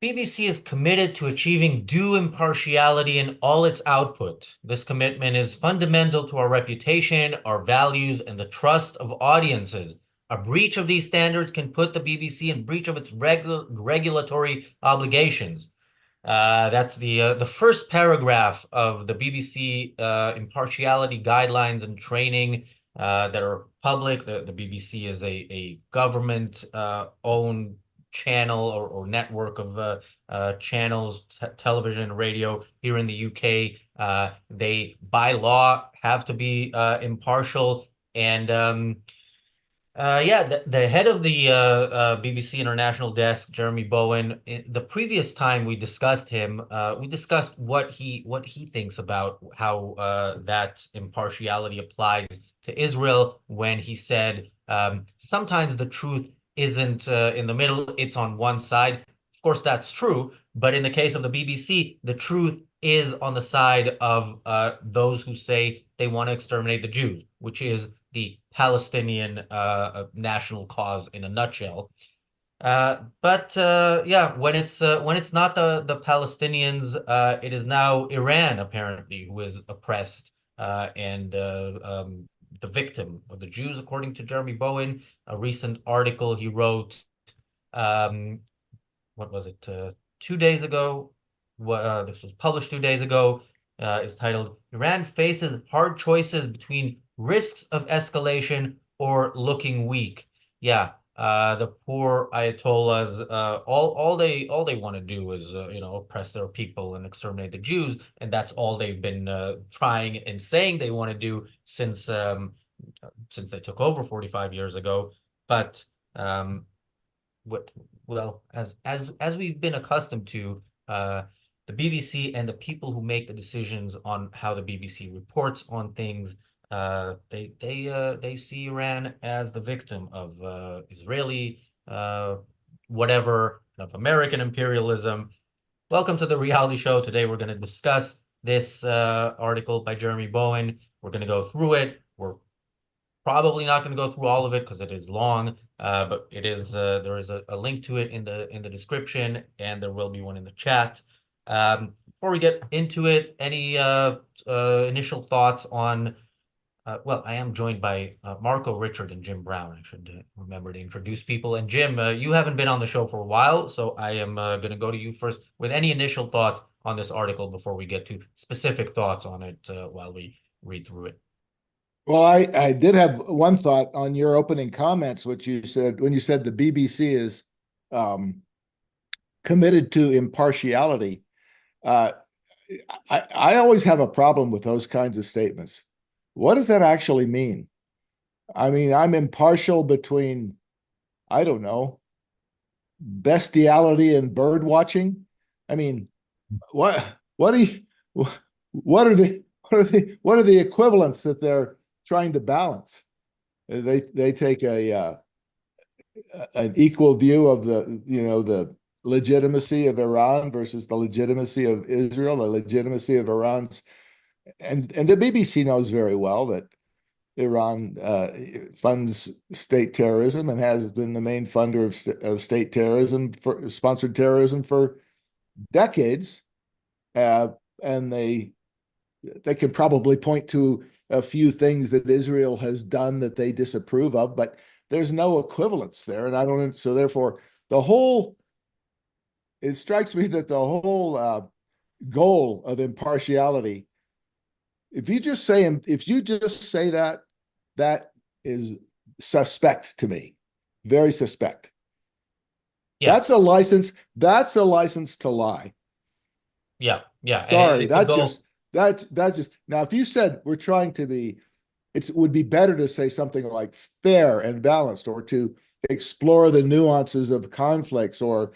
BBC is committed to achieving due impartiality in all its output. This commitment is fundamental to our reputation, our values, and the trust of audiences. A breach of these standards can put the BBC in breach of its regulatory obligations. That's the first paragraph of the BBC impartiality guidelines and training that are public. The BBC is a government owned channel or network of channels, television, radio here in the UK. They by law have to be impartial and yeah, the head of the BBC International Desk, Jeremy Bowen, the previous time we discussed him, we discussed what he thinks about how that impartiality applies to Israel when he said sometimes the truth isn't in the middle, it's on one side. Of course, that's true, but in the case of the BBC, the truth is on the side of those who say they want to exterminate the Jews, which is the Palestinian national cause in a nutshell. But yeah, when it's not the Palestinians, it is now Iran apparently who is oppressed and the victim of the Jews, according to Jeremy Bowen. A recent article he wrote, um, what was it, 2 days ago? This was published 2 days ago. Is titled "Iran Faces Hard Choices Between Risks of Escalation or Looking Weak." Yeah, the poor Ayatollahs, all they want to do is oppress their people and exterminate the Jews, and that's all they've been trying and saying they want to do since they took over 45 years ago. But um, what well as we've been accustomed to, the BBC and the people who make the decisions on how the BBC reports on things, they see Iran as the victim of Israeli whatever, of American imperialism. Welcome to the reality show. Today we're going to discuss this article by Jeremy Bowen. We're going to go through it. We're probably not going to go through all of it because it is long, but there is a link to it in the description, and there will be one in the chat. Before we get into it, any initial thoughts on? Well, I am joined by Marco, Richard, and Jim Brown. I should remember to introduce people. And Jim, you haven't been on the show for a while, so I am going to go to you first with any initial thoughts on this article before we get to specific thoughts on it while we read through it. Well, I did have one thought on your opening comments, which you said when you said the BBC is um, committed to impartiality. Uh, I always have a problem with those kinds of statements. What does that actually mean? I mean, I'm impartial between, I don't know, bestiality and bird watching. I mean, what what are you, what are the equivalents that they're trying to balance? They take an equal view of the legitimacy of Iran versus the legitimacy of Israel, the legitimacy of Iran's, and the BBC knows very well that Iran funds state terrorism and has been the main funder of state terrorism, for sponsored terrorism for decades, and they can probably point to a few things that Israel has done that they disapprove of, but there's no equivalence there. And I don't, so therefore, it strikes me that the whole goal of impartiality, if you just say that, that is suspect to me, very suspect. Yeah, That's a license to lie. yeah, yeah, and Sorry, it's a goal. that's just now. If you said we're trying to be, it would be better to say something like fair and balanced, or to explore the nuances of conflicts, or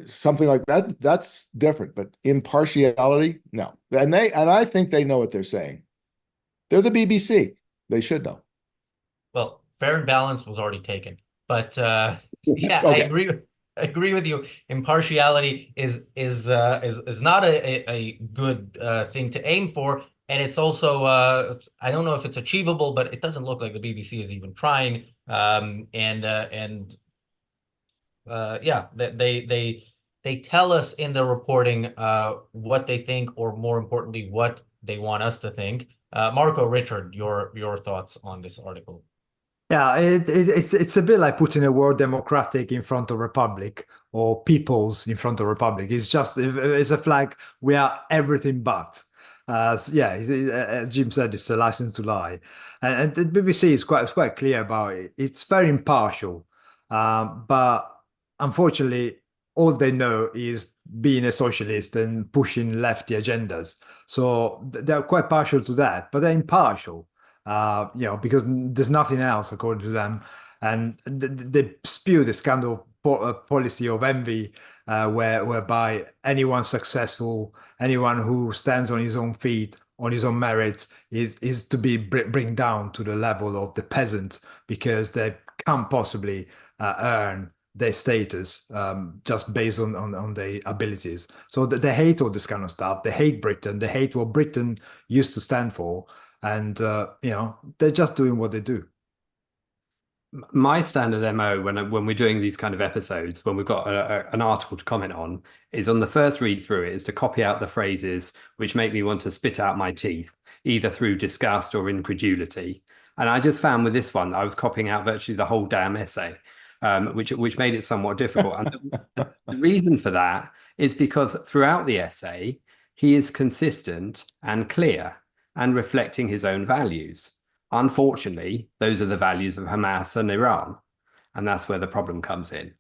something like that. That's different. But impartiality, no. And I think they know what they're saying. They're the BBC. They should know. Well, fair and balance was already taken. But yeah, Okay. I agree with you. Impartiality is not a good thing to aim for, and it's also I don't know if it's achievable, but it doesn't look like the BBC is even trying. And yeah, they they tell us in the reporting what they think, or more importantly, what they want us to think. Marco, Richard, your thoughts on this article? Yeah, it's a bit like putting a word democratic in front of republic or peoples in front of republic. It's a flag. We are everything but. As Jim said, it's a license to lie, and the BBC is quite clear about it. It's very impartial, but unfortunately, all they know is being a socialist and pushing lefty agendas. So they're quite partial to that, but they're impartial. Because there's nothing else according to them, and they spew this kind of policy of envy, whereby anyone successful, anyone who stands on his own feet, on his own merits, is to be bring down to the level of the peasant because they can't possibly earn their status just based on their abilities. So they hate all this kind of stuff. They hate Britain. They hate what Britain used to stand for. And they're just doing what they do. My standard MO when we're doing these kind of episodes, when we've got an article to comment on, is on the first read through it is to copy out the phrases which make me want to spit out my teeth, either through disgust or incredulity. And I just found with this one, I was copying out virtually the whole damn essay, which made it somewhat difficult. And the reason for that is because throughout the essay, he is consistent and clear and reflecting his own values. Unfortunately, those are the values of Hamas and Iran, and that's where the problem comes in.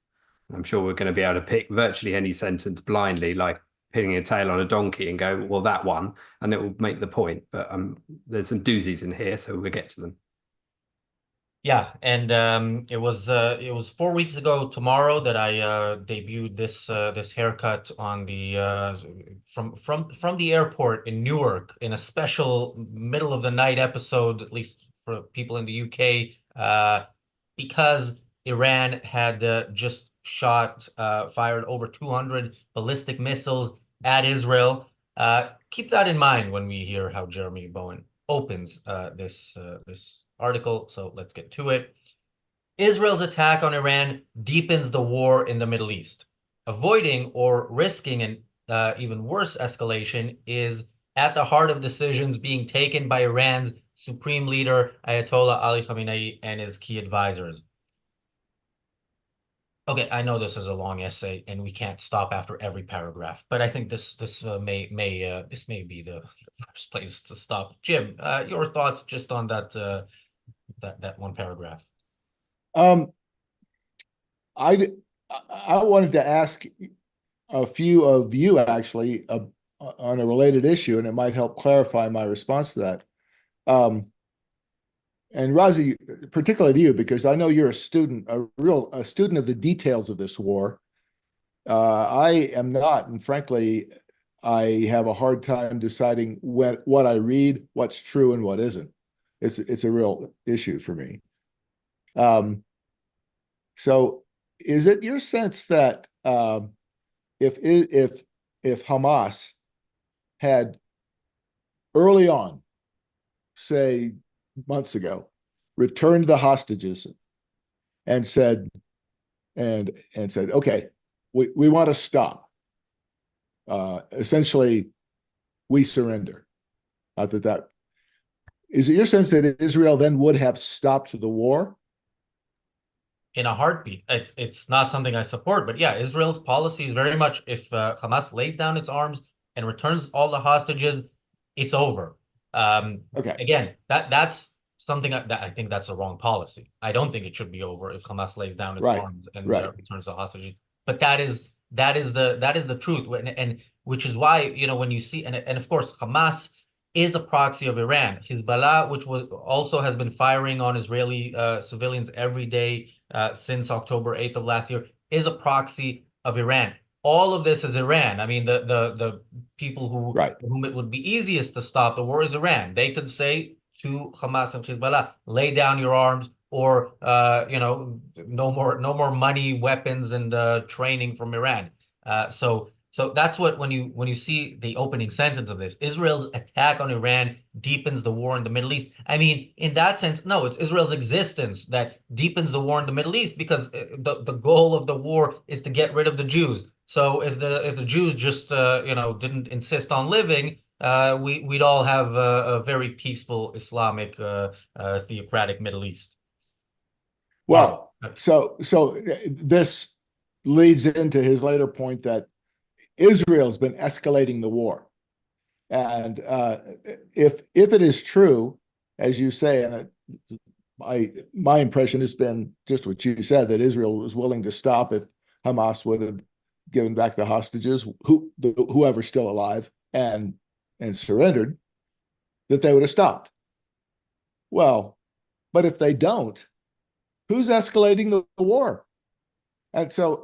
I'm sure we're going to be able to pick virtually any sentence blindly, like pinning a tail on a donkey and go, well, that one, and it will make the point. But there's some doozies in here, so we'll get to them. Yeah, and it was 4 weeks ago tomorrow that I debuted this haircut on the from the airport in Newark in a special middle of the night episode, at least for people in the UK, because Iran had just fired over 200 ballistic missiles at Israel. Keep that in mind when we hear how Jeremy Bowen opens this article. So let's get to it. Israel's attack on Iran deepens the war in the Middle East. Avoiding or risking an even worse escalation is at the heart of decisions being taken by Iran's supreme leader, Ayatollah Ali Khamenei, and his key advisors. Okay, I know this is a long essay, and we can't stop after every paragraph, but I think this may be the first place to stop. Jim, your thoughts just on that one paragraph. I wanted to ask a few of you actually on a related issue, and it might help clarify my response to that. And Razi, particularly to you, because I know you're a student, a student of the details of this war. I am not, and frankly, I have a hard time deciding what I read, what's true and what isn't. It's a real issue for me. So is it your sense that if Hamas had early on, say months ago, returned the hostages and said, okay, we want to stop. Essentially, we surrender. Not that is it your sense that Israel then would have stopped the war? In a heartbeat. It's not something I support, but yeah, Israel's policy is very much if Hamas lays down its arms and returns all the hostages, it's over. Okay. Again, that's something that I think that's a wrong policy. I don't think it should be over if Hamas lays down its arms and returns the hostages. But that is the truth, and which is why, you know, when you see and of course Hamas is a proxy of Iran. Hezbollah, which also has been firing on Israeli civilians every day since October 8th of last year, is a proxy of Iran. All of this is Iran. I mean, the people whom it would be easiest to stop the war is Iran. They could say to Hamas and Hezbollah, lay down your arms, or no more money, weapons, and training from Iran. So that's what when you see the opening sentence of this, Israel's attack on Iran deepens the war in the Middle East. I mean, in that sense, no, it's Israel's existence that deepens the war in the Middle East, because the goal of the war is to get rid of the Jews. So if the Jews just didn't insist on living, we'd all have a very peaceful Islamic theocratic Middle East. Well, so this leads into his later point that Israel's been escalating the war. And if it is true, as you say, and my impression has been just what you said, that Israel was willing to stop if Hamas would have given back the hostages, whoever's still alive, and surrendered, that they would have stopped. Well, but if they don't, who's escalating the war? And so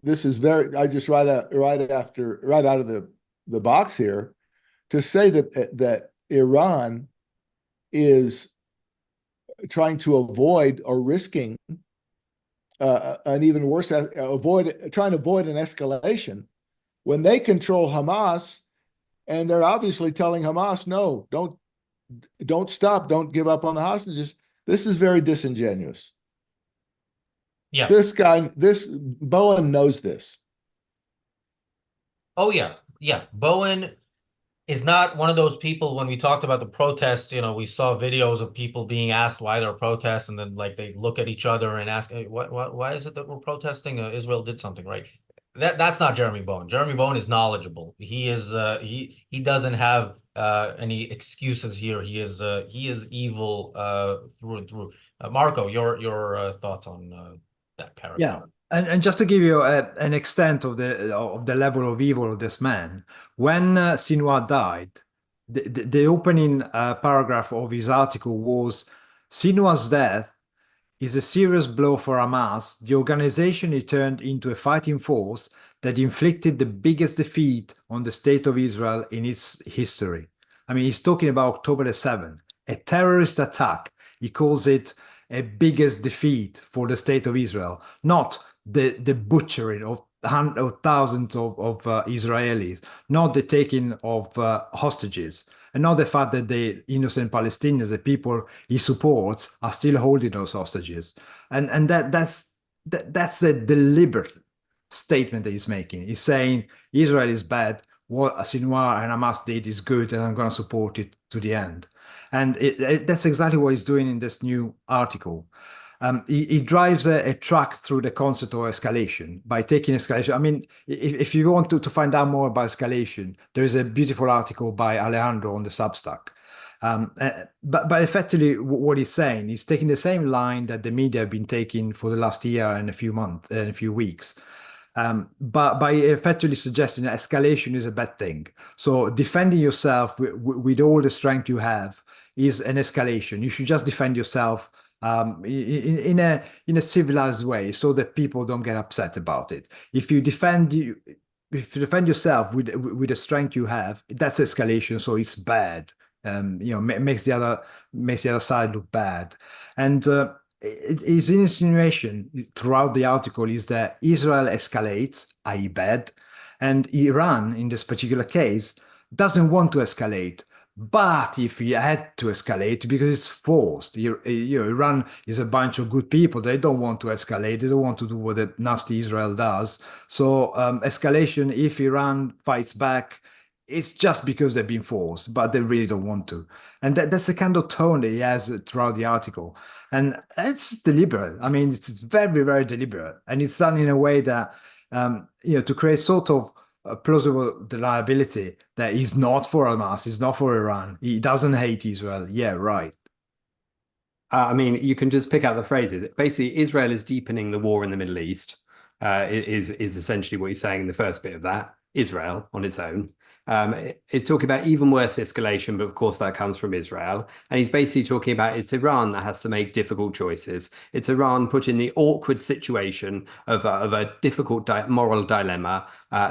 this is I just right out of the box here to say that Iran is trying to avoid or risking an even worse trying to avoid an escalation when they control Hamas, and they're obviously telling Hamas, no, don't stop, don't give up on the hostages. This is very disingenuous. Yeah. This Bowen knows this. Oh yeah. Bowen is not one of those people. When we talked about the protests, we saw videos of people being asked why they're protests, and then like they look at each other and ask, hey, why is it that we're protesting? Israel did something, right? That's not Jeremy Bowen. Jeremy Bowen is knowledgeable. He is he doesn't have any excuses here. He is evil through and through. Marco, your thoughts on that paragraph? Yeah. And just to give you an extent of the level of evil of this man, when Sinwar died, the opening paragraph of his article was, Sinwar's death is a serious blow for Hamas, the organization he turned into a fighting force that inflicted the biggest defeat on the state of Israel in its history. I mean, he's talking about October the 7th, a terrorist attack. He calls it a biggest defeat for the state of Israel, not the butchering of thousands of Israelis, not the taking of hostages, and not the fact that the innocent Palestinians, the people he supports, are still holding those hostages. And that's a deliberate statement that he's making. He's saying Israel is bad, what Sinwar and Hamas did is good, and I'm going to support it to the end. And that's exactly what he's doing in this new article. He drives a track through the concept of escalation by taking escalation. I mean, if you want to find out more about escalation, there is a beautiful article by Alejandro on the Substack. But effectively, what he's saying, he's taking the same line that the media have been taking for the last year and a few months and a few weeks. But by effectively suggesting that escalation is a bad thing. So defending yourself with all the strength you have is an escalation. You should just defend yourself in a civilized way, so that people don't get upset about it. If you defend yourself with the strength you have, that's escalation. So it's bad. Makes the other side look bad. And his insinuation throughout the article is that Israel escalates, i.e. bad, and Iran, in this particular case, doesn't want to escalate. But if he had to escalate, because it's forced, Iran is a bunch of good people. They don't want to escalate. They don't want to do what the nasty Israel does. So escalation, if Iran fights back, it's just because they've been forced, but they really don't want to. And that's the kind of tone that he has throughout the article. And it's deliberate. I mean, it's very, very deliberate. And it's done in a way that, to create sort of a plausible deniability that he's not for Hamas, he's not for Iran, he doesn't hate Israel. Yeah, right. I mean, you can just pick out the phrases. Basically, Israel is deepening the war in the Middle East, is essentially what he's saying in the first bit of that. Israel on its own. It's talking about even worse escalation, but of course that comes from Israel. And he's basically talking about it's Iran that has to make difficult choices. It's Iran put in the awkward situation of a difficult moral dilemma,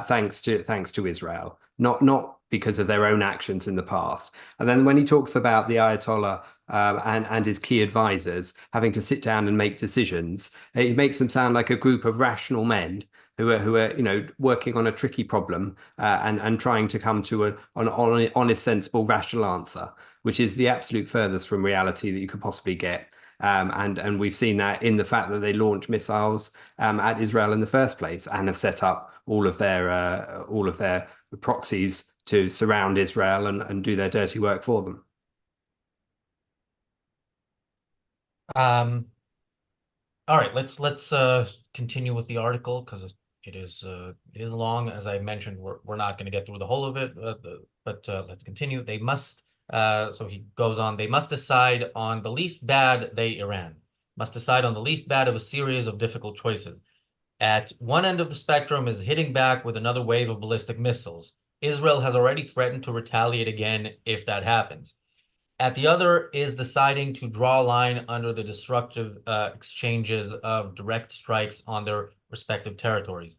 thanks to Israel, not because of their own actions in the past. And then when he talks about the Ayatollah and his key advisors having to sit down and make decisions, it makes them sound like a group of rational men who are working on a tricky problem and trying to come to an honest, sensible, rational answer, which is the absolute furthest from reality that you could possibly get. And we've seen that in the fact that they launch missiles at Israel in the first place and have set up all of their proxies to surround Israel and do their dirty work for them. All right, let's continue with the article because it is long. As I mentioned, we're not going to get through the whole of it, but let's continue. They must. So he goes on. They must decide on the least bad. Iran must decide on the least bad of a series of difficult choices. At one end of the spectrum is hitting back with another wave of ballistic missiles. Israel has already threatened to retaliate again if that happens. At the other is deciding to draw a line under the destructive exchanges of direct strikes on their respective territories.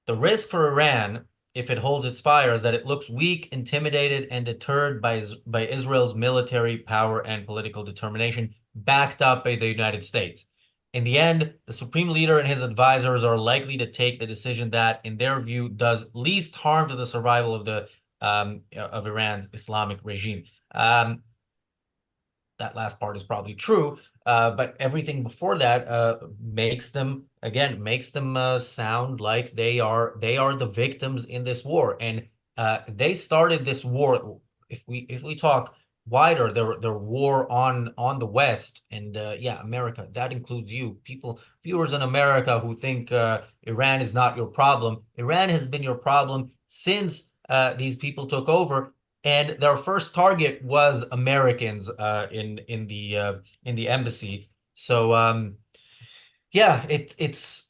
The risk for Iran, if it holds its fire, is that it looks weak, intimidated, and deterred by Israel's military power and political determination, backed up by the United States. In the end, the supreme leader and his advisors are likely to take the decision that, in their view, does least harm to the survival of Iran's Islamic regime. That last part is probably true, but everything before that makes them sound like they are the victims in this war, and they started this war. If we talk wider, their war on the West, and yeah, America, that includes you, viewers in America who think Iran is not your problem. Iran has been your problem since these people took over. And their first target was Americans in the embassy. So yeah, it's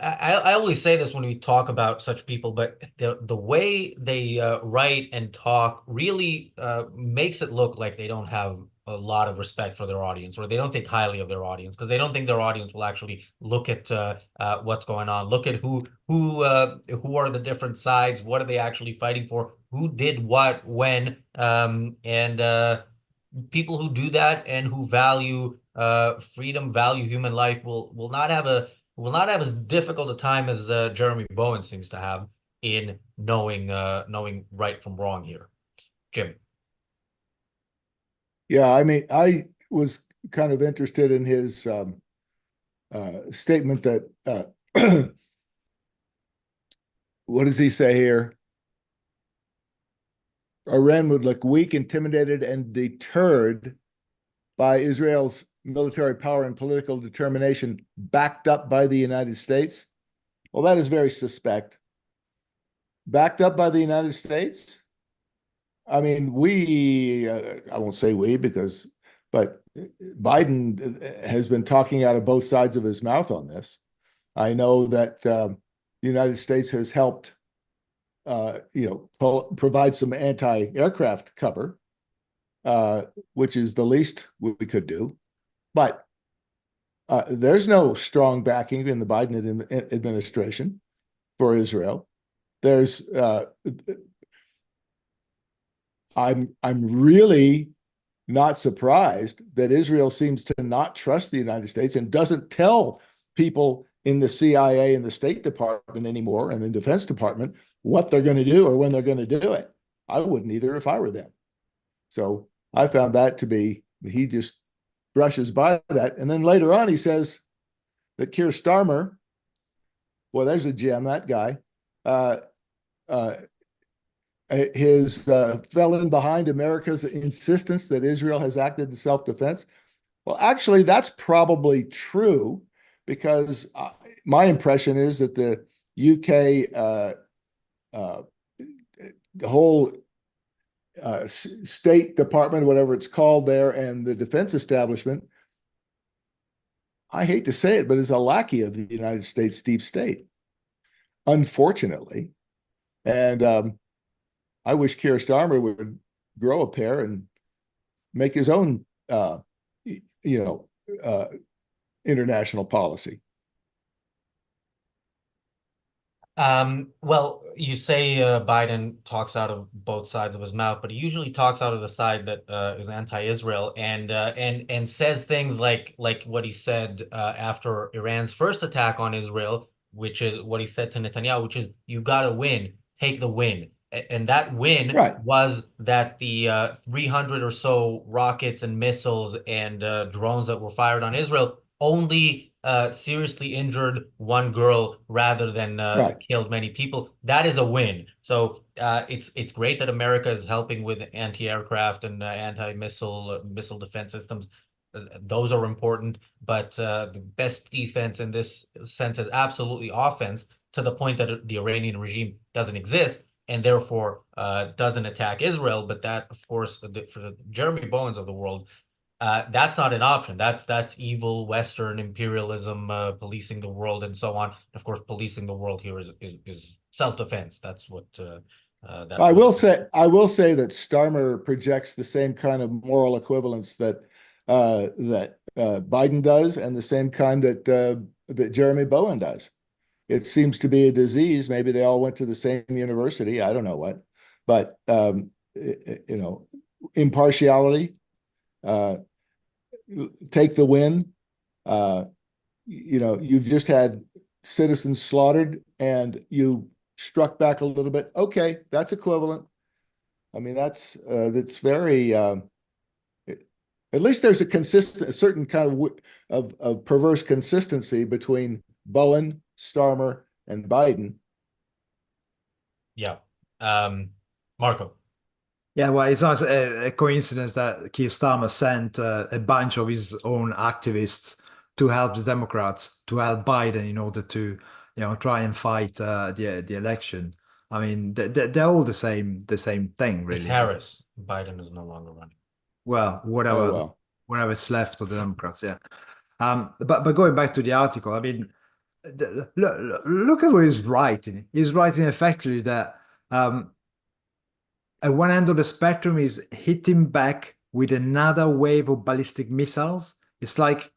I always say this when we talk about such people, but the way they write and talk really makes it look like they don't have a lot of respect for their audience, or they don't think highly of their audience, because they don't think their audience will actually look at what's going on, look at who are the different sides, what are they actually fighting for, who did what when, and people who do that and who value freedom, value human life will not have as difficult a time as Jeremy Bowen seems to have in knowing right from wrong here. Jim. Yeah, I mean, I was kind of interested in his statement that what does he say here? Iran would look weak, intimidated, and deterred by Israel's military power and political determination, backed up by the United States. Well, that is very suspect. Backed up by the United States? I mean, I won't say we but Biden has been talking out of both sides of his mouth on this. I know that the United States has helped, provide some anti-aircraft cover, which is the least we could do. But there's no strong backing in the Biden administration for Israel. I'm really not surprised that Israel seems to not trust the United States and doesn't tell people in the CIA and the State Department anymore, and the Defense Department, what they're going to do or when they're going to do it. I wouldn't either if I were them. So I found that to be, he just brushes by that. And then later on, he says that Keir Starmer, well, there's a gem, that guy, fell in behind America's insistence that Israel has acted in self-defense. Well, actually, that's probably true, because my impression is that the UK, the whole State Department, whatever it's called there, and the defense establishment, I hate to say it, but is a lackey of the United States deep state, unfortunately. And I wish Keir Starmer would grow a pair and make his own, international policy. Well, you say Biden talks out of both sides of his mouth, but he usually talks out of the side that is anti-Israel, and says things like what he said after Iran's first attack on Israel, which is what he said to Netanyahu, which is you got to win, take the win. And that win Right. was that the 300 or so rockets and missiles and drones that were fired on Israel only seriously injured one girl rather than Right. killed many people. That is a win. So it's great that America is helping with anti-aircraft and missile defense systems. Those are important, but the best defense in this sense is absolutely offense, to the point that the Iranian regime doesn't exist and therefore doesn't attack Israel. But that, of course, for the Jeremy Bowens of the world, that's not an option. That's evil Western imperialism, policing the world and so on. Of course, policing the world here is self-defense. That's what I will say that Starmer projects the same kind of moral equivalence that Biden does, and the same kind that Jeremy Bowen does. It seems to be a disease. Maybe they all went to the same university. I don't know what, but impartiality, take the win. You've just had citizens slaughtered, and you struck back a little bit. Okay, that's equivalent. I mean, that's very. At least there's a certain kind of perverse consistency between Bowen, Starmer, and Biden. Yeah. Marco. Yeah, well, it's not a coincidence that Keir Starmer sent a bunch of his own activists to help the Democrats, to help Biden in order to, try and fight the election. I mean, they're all the same thing, really. It's Harris. Biden is no longer running. Well, whatever's left of the Democrats, yeah. But going back to the article, I mean, look at what he's writing. He's writing effectively that at one end of the spectrum is hitting back with another wave of ballistic missiles. It's like,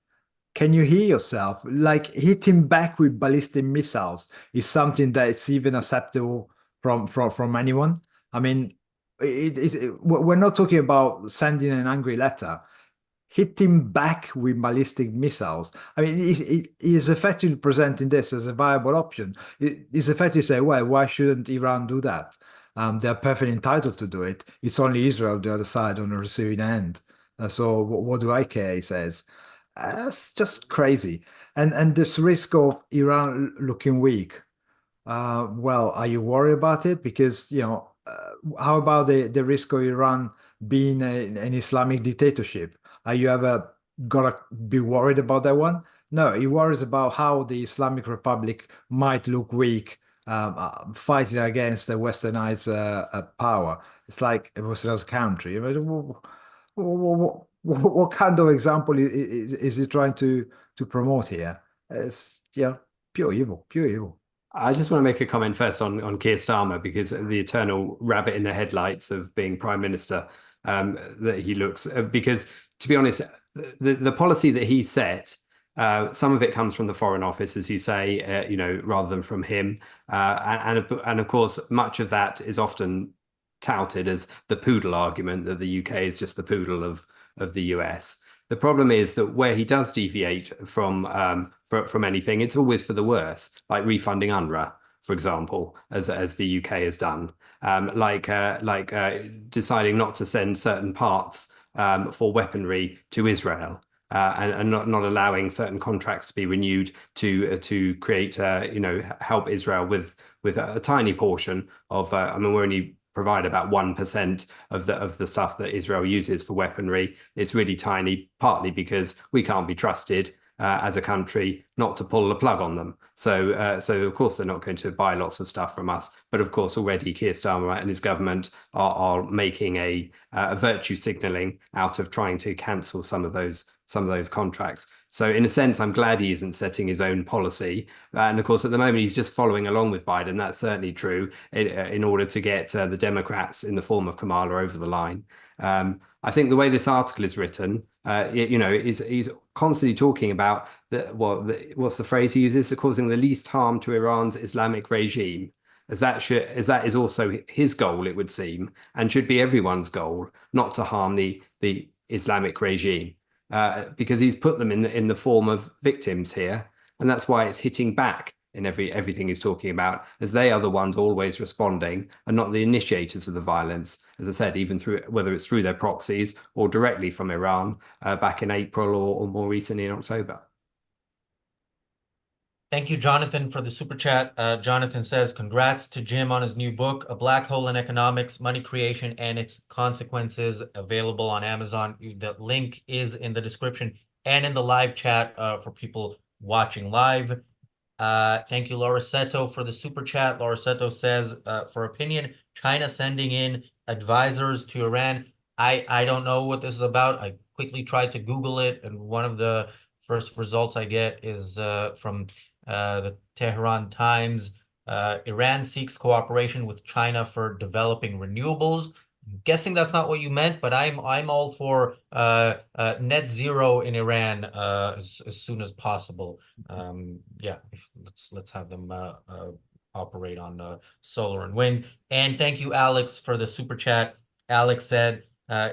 can you hear yourself? Like, hitting back with ballistic missiles is something that it's even acceptable from anyone. I mean, we're not talking about sending an angry letter. Hitting back with ballistic missiles. I mean, he is effectively presenting this as a viable option. He's effectively saying, well, why shouldn't Iran do that? They're perfectly entitled to do it. It's only Israel, the other side, on the receiving end. So what do I care, he says. It's just crazy. And this risk of Iran looking weak. Well, are you worried about it? Because, how about the risk of Iran being an Islamic dictatorship? Are you ever gonna be worried about that one? No, he worries about how the Islamic Republic might look weak, fighting against the westernized power. It's like a westernized country. I mean, what kind of example is he trying to promote here? It's pure evil, pure evil. I just want to make a comment first on Keir Starmer, because the eternal rabbit in the headlights of being prime minister, that he looks, because to be honest, the policy that he set, some of it comes from the Foreign Office, as you say, rather than from him, and of course much of that is often touted as the poodle argument, that the UK is just the poodle of the US. The problem is that where he does deviate from anything, it's always for the worse, like refunding UNRWA, for example, as the UK has done, like deciding not to send certain parts for weaponry to Israel, and not allowing certain contracts to be renewed to create help Israel with a tiny portion of. I mean, we're only provide about 1% of the stuff that Israel uses for weaponry. It's really tiny, partly because we can't be trusted as a country not to pull the plug on them. So of course they're not going to buy lots of stuff from us. But of course already Keir Starmer and his government are making a virtue signalling out of trying to cancel some of those contracts. So in a sense, I'm glad he isn't setting his own policy. And of course, at the moment, he's just following along with Biden. That's certainly true in order to get the Democrats in the form of Kamala over the line. I think the way this article is written, he's constantly talking about what's the phrase he uses? Causing the least harm to Iran's Islamic regime. As that is also his goal, it would seem, and should be everyone's goal, not to harm the Islamic regime. Because he's put them in the form of victims here, and that's why it's hitting back in everything he's talking about, as they are the ones always responding and not the initiators of the violence. As I said, even through whether it's through their proxies or directly from Iran back in April or more recently in October. Thank you, Jonathan, for the super chat. Jonathan says, congrats to Jim on his new book, A Black Hole in Economics, Money Creation and Its Consequences, available on Amazon. The link is in the description and in the live chat for people watching live. Thank you, Laura Seto, for the super chat. Laura Seto says, for opinion, China sending in advisors to Iran. I don't know what this is about. I quickly tried to Google it, and one of the first results I get is from the Tehran Times. Iran seeks cooperation with China for developing renewables. I'm guessing that's not what you meant, but I'm all for net zero in Iran as soon as possible. Yeah, let's have them operate on solar and wind. And thank you, Alex, for the super chat. Alex said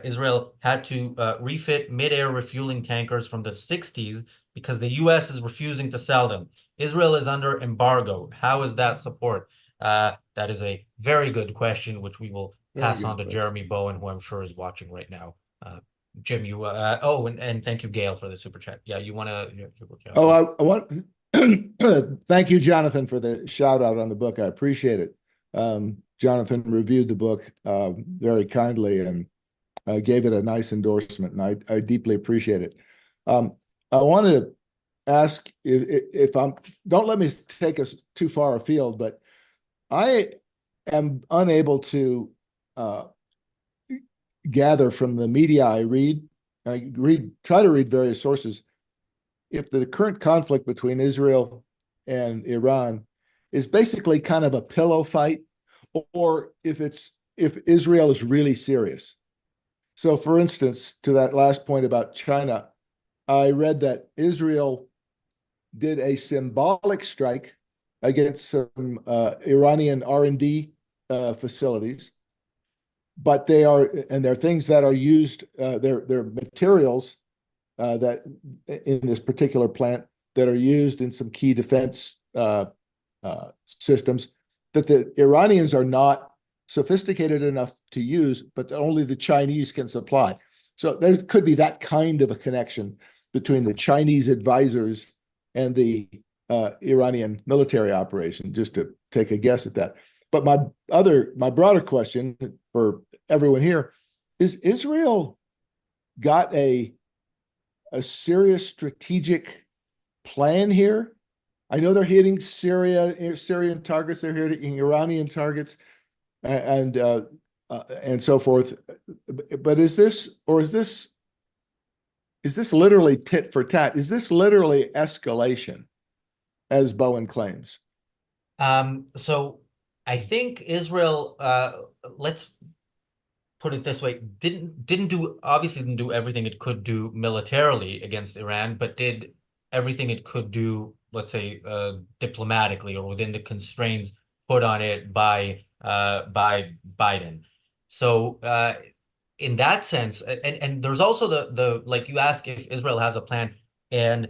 Israel had to refit mid-air refueling tankers from the 60s because the U.S. is refusing to sell them. Israel is under embargo. How is that support? That is a very good question, which we will pass on to Jeremy Bowen, who I'm sure is watching right now. Jim, you oh, and thank you, Gail, for the super chat. Yeah, you want to? Oh, I want. Thank you, Jonathan, for the shout out on the book. I appreciate it. Jonathan reviewed the book very kindly and gave it a nice endorsement, and I deeply appreciate it. I want to ask if I'm, don't let me take us too far afield, but I am unable to gather from the media I try to read various sources, if the current conflict between Israel and Iran is basically kind of a pillow fight, or if Israel is really serious. So, for instance, to that last point about China, I read that Israel did a symbolic strike against some Iranian R&D facilities, but they're things that are used, they're materials that in this particular plant that are used in some key defense systems that the Iranians are not sophisticated enough to use, but only the Chinese can supply. So there could be that kind of a connection between the Chinese advisors and the Iranian military operation, just to take a guess at that. But my broader question for everyone here is: Israel got a serious strategic plan here? I know they're hitting Syrian targets, they're hitting Iranian targets, and so forth. But is this literally tit for tat? Is this literally escalation, as Bowen claims? So I think Israel, let's put it this way, obviously didn't do everything it could do militarily against Iran, but did everything it could do, let's say, diplomatically or within the constraints put on it by Biden. So in that sense, and there's also the like you ask if Israel has a plan, and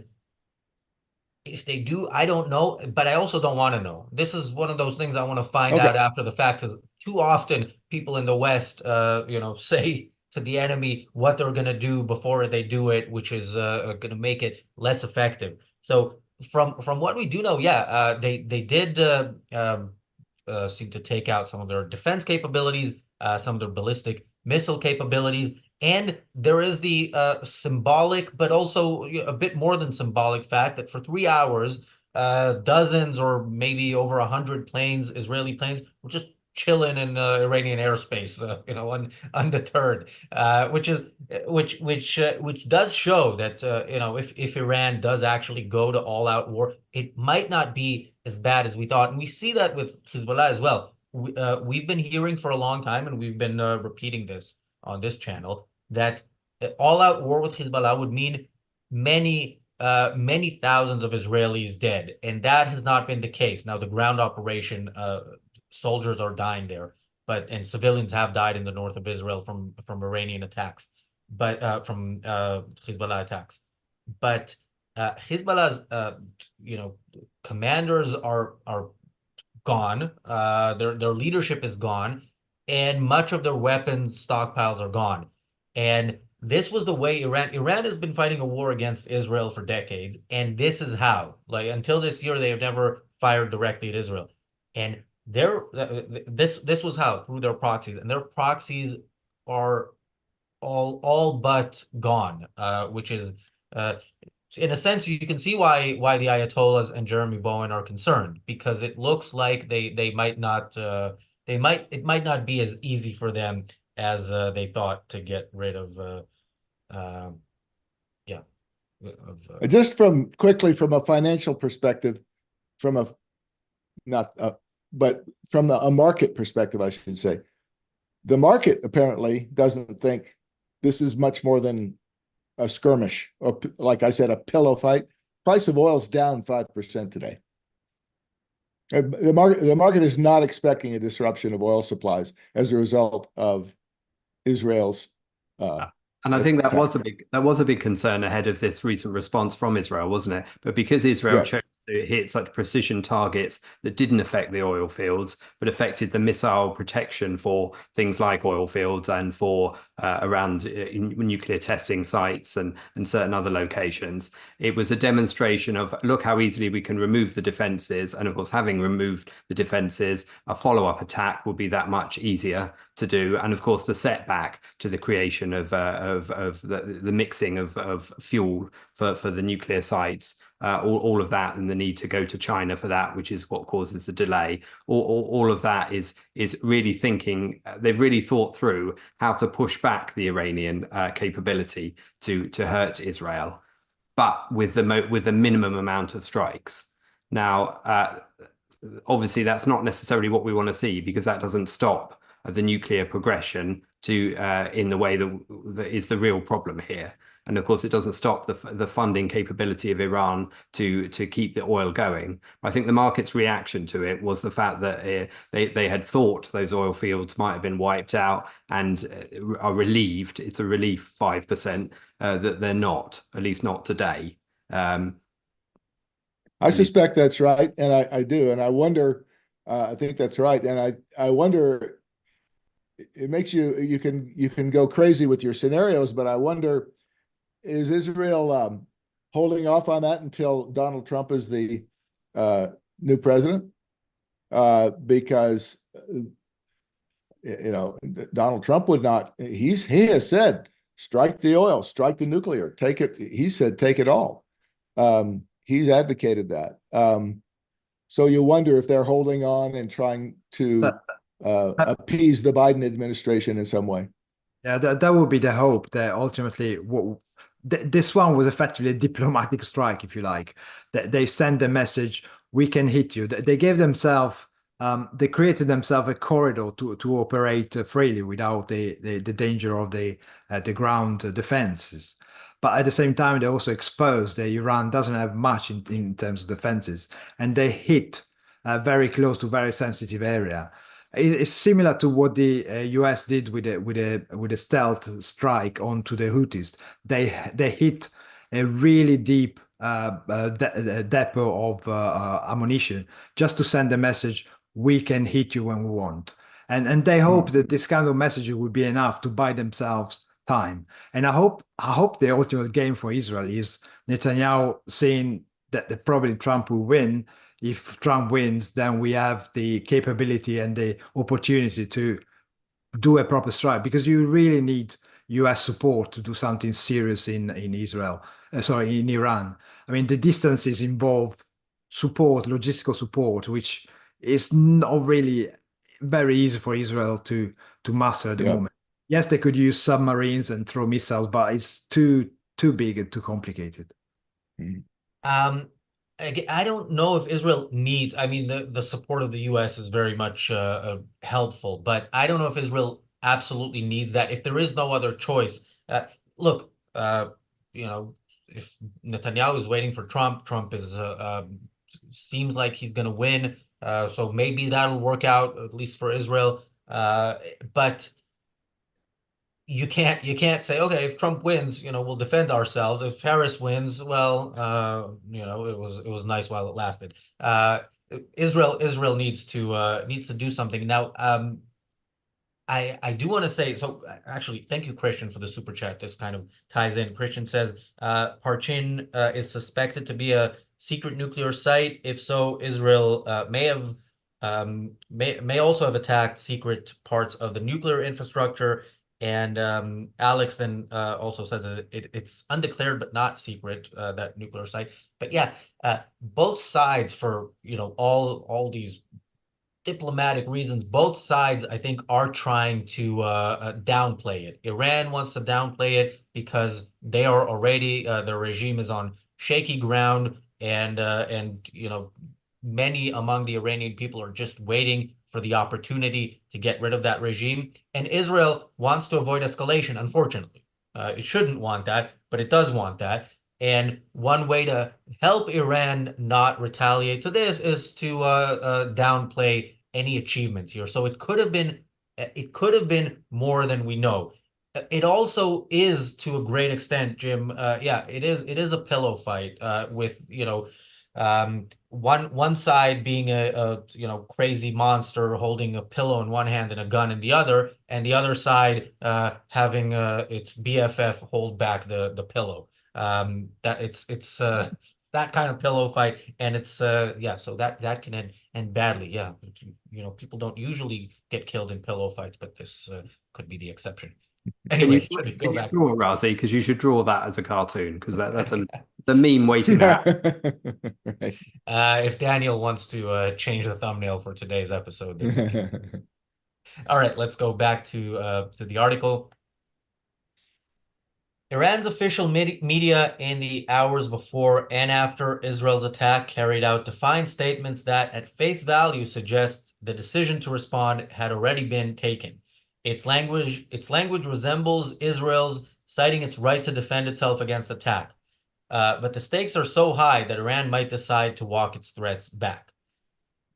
if they do, I don't know, but I also don't want to know. This is one of those things I want to find out after the fact. Too often people in the West, say to the enemy what they're going to do before they do it, which is going to make it less effective. So from what we do know, yeah, they did seem to take out some of their defense capabilities, some of their ballistic missile capabilities. And there is the symbolic, but also a bit more than symbolic fact that for 3 hours, dozens or maybe over 100 planes, Israeli planes, were just chilling in Iranian airspace, undeterred, which does show that if Iran does actually go to all-out war, it might not be as bad as we thought, and we see that with Hezbollah as well. We've been hearing for a long time, and we've been repeating this on this channel, that all-out war with Hezbollah would mean many thousands of Israelis dead, and that has not been the case. Now, the ground operation, soldiers are dying there, and civilians have died in the north of Israel from Iranian attacks, but from Hezbollah attacks. But Hezbollah's commanders are gone. Their leadership is gone, and much of their weapons stockpiles are gone. And this was the way Iran has been fighting a war against Israel for decades, and this is how. Like until this year, they have never fired directly at Israel, and this was how, through their proxies, and their proxies are all but gone, which is in a sense, you can see why the Ayatollahs and Jeremy Bowen are concerned, because it looks like they might not it might not be as easy for them as they thought to get rid of yeah Just quickly from a financial perspective, from a not but from a market perspective, I should say, the market apparently doesn't think this is much more than a skirmish, or like I said, a pillow fight. Price of oil is down 5% today. The market is not expecting a disruption of oil supplies as a result of Israel's. And I think that was a big concern ahead of this recent response from Israel, wasn't it? But because Israel chose to hit such precision targets that didn't affect the oil fields, but affected the missile protection for things like oil fields and for around nuclear testing sites and certain other locations, it was a demonstration of look how easily we can remove the defenses. And of course, having removed the defenses, a follow-up attack will be that much easier to do. And of course, the setback to the creation of the mixing of fuel for the nuclear sites, all of that, and the need to go to China for that, which is what causes the delay. All of that is really thinking. They've really thought through how to push back the Iranian capability to hurt Israel, but with the minimum amount of strikes. Now, obviously, that's not necessarily what we want to see, because that doesn't stop the nuclear progression to in the way that is the real problem here. And of course, it doesn't stop the funding capability of Iran to keep the oil going. I think the market's reaction to it was the fact that they had thought those oil fields might have been wiped out, and are relieved. It's a relief 5% that they're not, at least not today. I suspect that's right, and I do, and I wonder. I think that's right, and I wonder. It makes you can go crazy with your scenarios, but I wonder, is Israel holding off on that until Donald Trump is the new president? Because Donald Trump would not. He has said, strike the oil, strike the nuclear, take it. He said, take it all. He's advocated that. So you wonder if they're holding on and trying to appease the Biden administration in some way. Yeah, that would be the hope, that ultimately this one was effectively a diplomatic strike, if you like. They send a message, we can hit you. They gave themselves, they created themselves a corridor to operate freely without the danger of the ground defenses. But at the same time, they also exposed that Iran doesn't have much in terms of defenses, and they hit very close to very sensitive area. It's similar to what the US did with a stealth strike onto the Houthis. They hit a really deep depot of ammunition just to send a message: we can hit you when we want. And they hope that this kind of message would be enough to buy themselves time. And I hope the ultimate game for Israel is Netanyahu seeing that probably Trump will win. If Trump wins, then we have the capability and the opportunity to do a proper strike, because you really need US support to do something serious in Iran. I mean, the distances involve support, logistical support, which is not really very easy for Israel to master at the moment. Yes, they could use submarines and throw missiles, but it's too big and too complicated. I don't know if Israel needs, I mean, the support of the US is very much helpful, but I don't know if Israel absolutely needs that. If there is no other choice, look, if Netanyahu is waiting for Trump, Trump is seems like he's going to win. So maybe that'll work out, at least for Israel. But you can't say, okay, if Trump wins, we'll defend ourselves. If Harris wins, well, it was nice while it lasted. Israel needs to do something now. I do want to say, so actually, thank you, Christian, for the super chat. This kind of ties in. Christian says, Parchin is suspected to be a secret nuclear site. If so, Israel may also have attacked secret parts of the nuclear infrastructure. And Alex then also says that it's undeclared but not secret, that nuclear site. But yeah, both sides, for all these diplomatic reasons, both sides, I think, are trying to downplay it. Iran wants to downplay it because they are already their regime is on shaky ground, and many among the Iranian people are just waiting for the opportunity to get rid of that regime. And Israel wants to avoid escalation, unfortunately. It shouldn't want that, but it does want that. And one way to help Iran not retaliate to this is to downplay any achievements here. So it could have been more than we know. It also is, to a great extent, Jim. Yeah, it is a pillow fight with one side being a crazy monster holding a pillow in one hand and a gun in the other, and the other side having its BFF hold back the pillow. That it's that kind of pillow fight, and it's yeah, so that can end badly. Yeah, people don't usually get killed in pillow fights, but this could be the exception. Anyway, Can you draw it, Razi? Because you should draw that as a cartoon, because that's a meme waiting there. Right. If Daniel wants to change the thumbnail for today's episode, then all right, let's go back to the article. Iran's official media in the hours before and after Israel's attack carried out defiant statements that, at face value, suggest the decision to respond had already been taken. Its language resembles Israel's, citing its right to defend itself against attack. But the stakes are so high that Iran might decide to walk its threats back.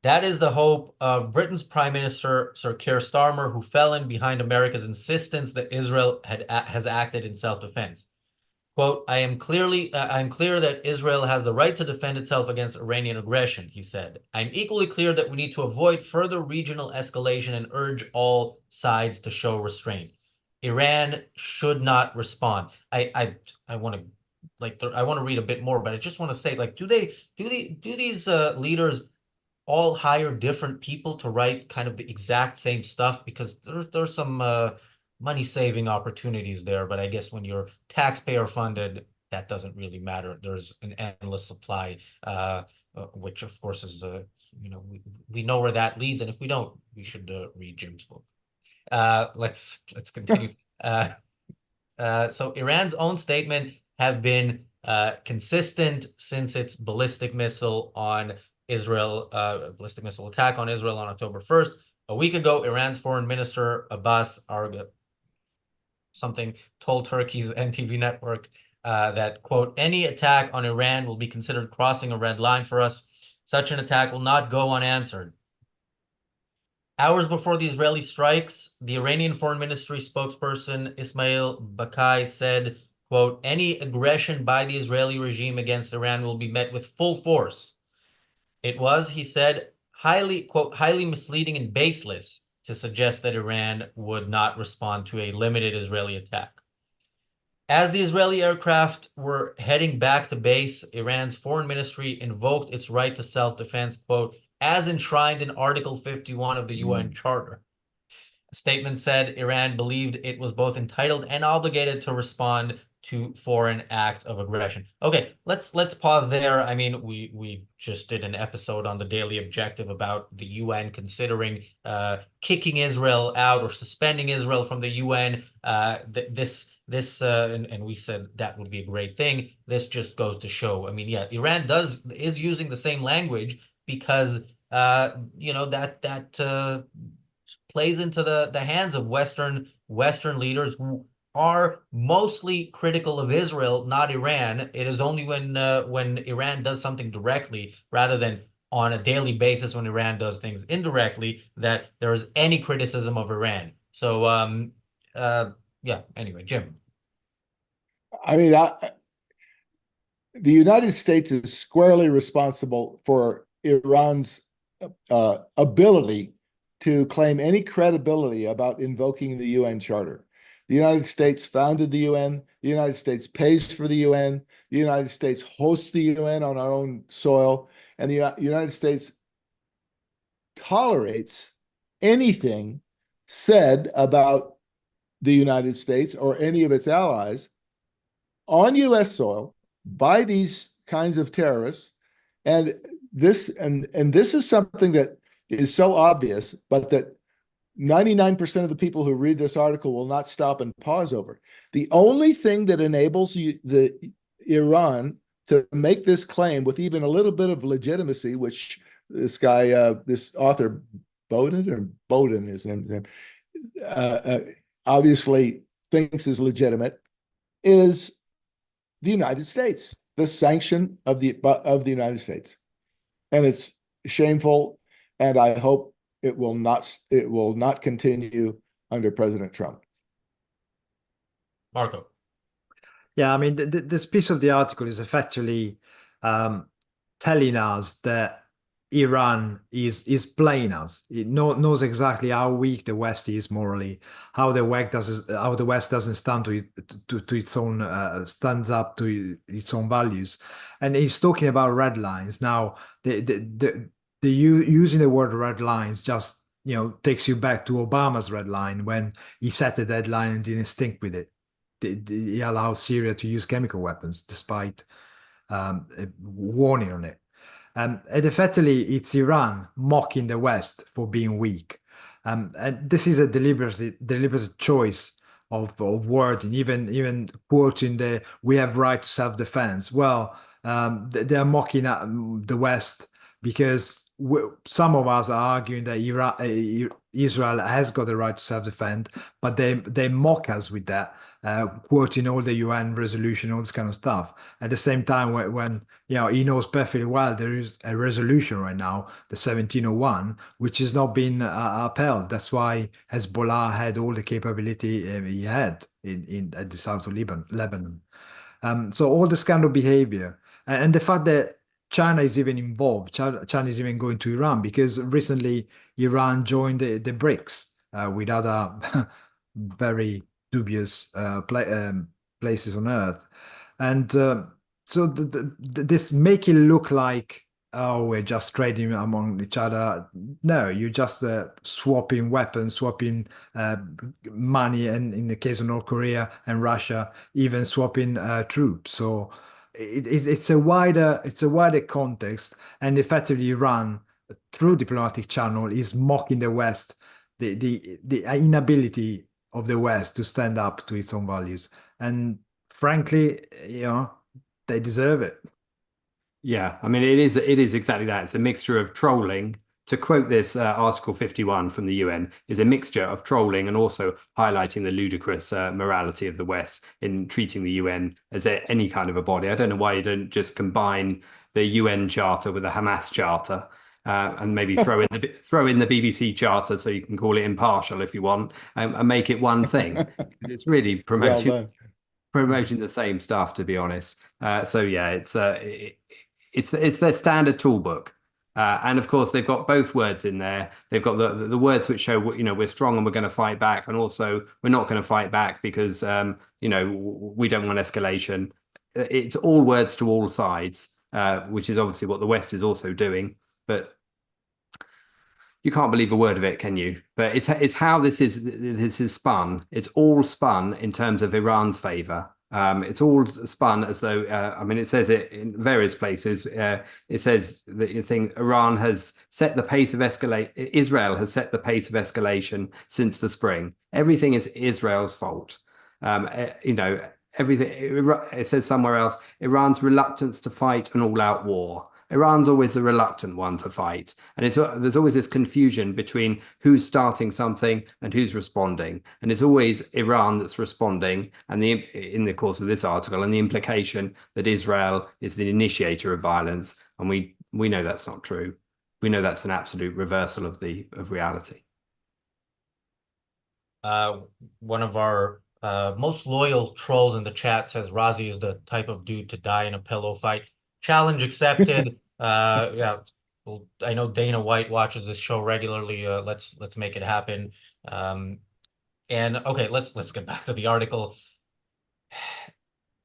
That is the hope of Britain's Prime Minister, Sir Keir Starmer, who fell in behind America's insistence that Israel has acted in self-defense. Quote, I am clear that Israel has the right to defend itself against Iranian aggression, he said. I'm equally clear that we need to avoid further regional escalation and urge all sides to show restraint. Iran should not respond. I want to read a bit more, but I just want to say, do these leaders all hire different people to write kind of the exact same stuff? Because there's some money-saving opportunities there, but I guess when you're taxpayer-funded, that doesn't really matter. There's an endless supply, which of course is, we know where that leads, and if we don't, we should read Jim's book. Let's continue. So Iran's own statement have been consistent since its ballistic missile attack on Israel on October 1st. A week ago, Iran's foreign minister Abbas Arghab told Turkey's NTV network that, quote, any attack on Iran will be considered crossing a red line for us. Such an attack will not go unanswered. Hours before the Israeli strikes, the Iranian Foreign Ministry spokesperson Ismail Bakai said, quote, any aggression by the Israeli regime against Iran will be met with full force. It was, he said, highly misleading and baseless to suggest that Iran would not respond to a limited Israeli attack. As the Israeli aircraft were heading back to base, Iran's foreign ministry invoked its right to self-defense, quote, as enshrined in Article 51 of the UN Charter. A statement said Iran believed it was both entitled and obligated to respond to foreign acts of aggression. Okay, let's pause there. I mean, we just did an episode on the Daily Objective about the UN considering kicking Israel out or suspending Israel from the UN. And we said that would be a great thing. This just goes to show. I mean, yeah, Iran is using the same language because that plays into the hands of Western leaders who are mostly critical of Israel, not Iran. It is only when Iran does something directly, rather than on a daily basis when Iran does things indirectly, that there is any criticism of Iran. So yeah, anyway, Jim. I mean, the United States is squarely responsible for Iran's ability to claim any credibility about invoking the UN Charter. The United States founded the UN. The United States pays for the UN. The United States hosts the UN on our own soil. And the United States tolerates anything said about the United States or any of its allies on US soil by these kinds of terrorists. And this is something that is so obvious, but that 99% of the people who read this article will not stop and pause over. The only thing that enables Iran to make this claim with even a little bit of legitimacy, which this guy, this author, Bowden, his name, obviously thinks is legitimate, is the United States, the sanction of the United States. And it's shameful, and I hope it will not continue under President Trump. Marco. Yeah, I mean, this piece of the article is effectively telling us that Iran is playing us. It knows exactly how weak the West is morally, how the West doesn't stand to its own stands up to its own values, and he's talking about red lines. Now, using the word red lines just takes you back to Obama's red line when he set a deadline and didn't stick with it. He allowed Syria to use chemical weapons despite a warning on it. And effectively, it's Iran mocking the West for being weak. And this is a deliberate choice of wording, even quoting "we have right to self-defense." Well, they're mocking the West because some of us are arguing that Israel has got the right to self-defend, but they mock us with that, quoting all the UN resolution, all this kind of stuff. At the same time, when he knows perfectly well there is a resolution right now, the 1701, which is not being upheld. That's why Hezbollah had all the capability he had at the south of Lebanon. So all this kind of behavior, and the fact that China is even involved. China is even going to Iran because recently Iran joined the BRICS with other very dubious places on earth. And so this make it look like, oh, we're just trading among each other. No, you're just swapping weapons, swapping money, and in the case of North Korea and Russia, even swapping troops. So it's a wider context, and effectively Iran, through diplomatic channel, is mocking the West, the inability of the West to stand up to its own values. And frankly, they deserve it. Yeah, I mean, it is exactly that. It's a mixture of trolling. To quote this Article 51 from the UN, is a mixture of trolling and also highlighting the ludicrous morality of the West in treating the UN as any kind of a body. I don't know why you don't just combine the UN Charter with the Hamas Charter and maybe throw in the BBC Charter so you can call it impartial if you want, and make it one thing. It's really promoting the same stuff, to be honest. So yeah, it's their standard toolbook. And of course, they've got both words in there. They've got the words which show, we're strong and we're going to fight back. And also, we're not going to fight back because, we don't want escalation. It's all words to all sides, which is obviously what the West is also doing. But you can't believe a word of it, can you? But it's how this is spun. It's all spun in terms of Iran's favor. It's all spun as though, it says it in various places. It says that you think Iran has set the pace of Israel has set the pace of escalation since the spring. Everything is Israel's fault. Everything. It says somewhere else, Iran's reluctance to fight an all-out war. Iran's always the reluctant one to fight. And there's always this confusion between who's starting something and who's responding. And it's always Iran that's responding. And in the course of this article, and the implication that Israel is the initiator of violence. And we know that's not true. We know that's an absolute reversal of reality. One of our Most loyal trolls in the chat says Razi is the type of dude to die in a pillow fight. Challenge accepted. Yeah, well, I know Dana White watches this show regularly. Let's make it happen. And okay, let's get back to the article.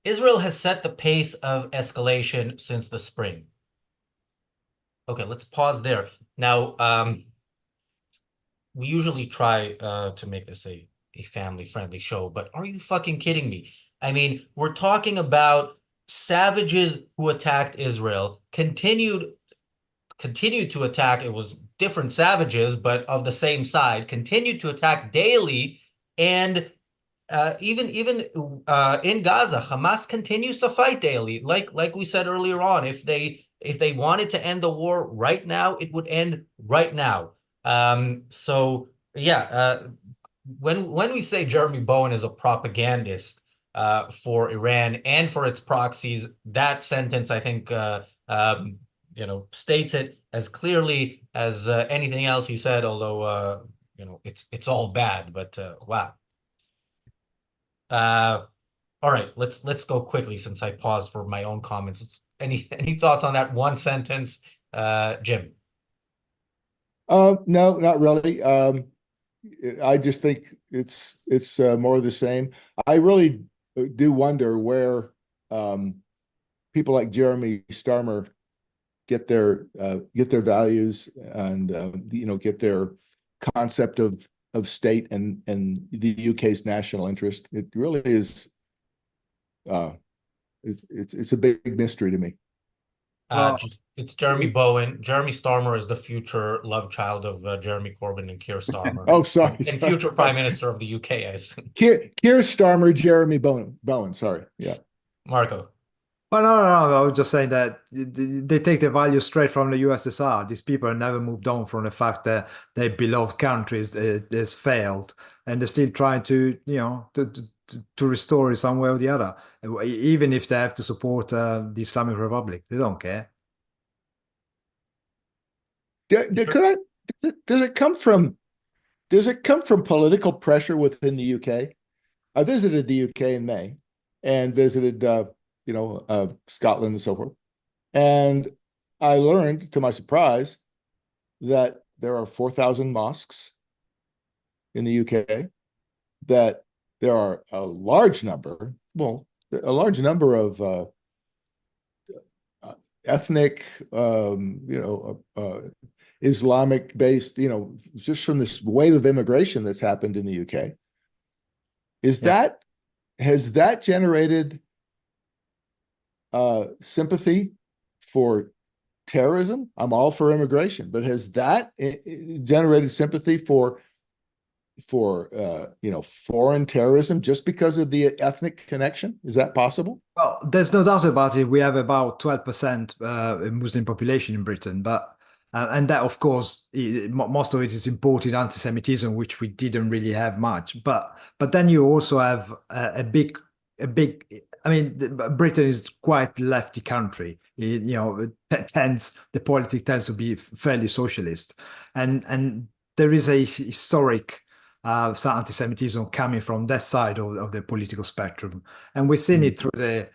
Israel has set the pace of escalation since the spring. Okay, let's pause there. Now, we usually try to make this a family-friendly show, but are you fucking kidding me? I mean, we're talking about savages who attacked Israel, continued to attack. It was different savages, but of the same side, continued to attack daily, and even in Gaza, Hamas continues to fight daily. Like we said earlier on, if they wanted to end the war right now, it would end right now. So yeah, when we say Jeremy Bowen is a propagandist for Iran and for its proxies, that sentence, I think, states it as clearly as anything else he said. Although it's all bad, but wow. All right, let's go quickly since I paused for my own comments. Any thoughts on that one sentence, Jim? No, not really. I just think it's more of the same. I really do wonder where people like Jeremy Starmer get their values and get their concept of state and the UK's national interest. It really is. It's a big mystery to me. It's Jeremy Bowen. Jeremy Starmer is the future love child of Jeremy Corbyn and Keir Starmer. Oh, sorry. And future Prime Minister of the UK, I assume. Keir Starmer, Jeremy Bowen. Sorry. Yeah. Marco. Well, no. I was just saying that they take the values straight from the USSR. These people have never moved on from the fact that their beloved countries has failed, and they're still trying to, to restore it some way or the other, even if they have to support the Islamic Republic. They don't care. Does it come from political pressure within the UK? I visited the UK in May and visited Scotland and so forth. And I learned, to my surprise, that there are 4,000 mosques in the UK, that there are a large number of ethnic, Islamic based, just from this wave of immigration that's happened in the UK. Has that generated sympathy for terrorism? I'm all for immigration, but has that generated sympathy for foreign terrorism just because of the ethnic connection? Is that possible? Well, there's no doubt about it. We have about 12% Muslim population in Britain, but and that, of course, most of it is imported anti-Semitism, which we didn't really have much. But then you also have a big. I mean, Britain is quite a lefty country. The politics tends to be fairly socialist, and there is a historic anti-Semitism coming from that side of the political spectrum, and we've seen it through the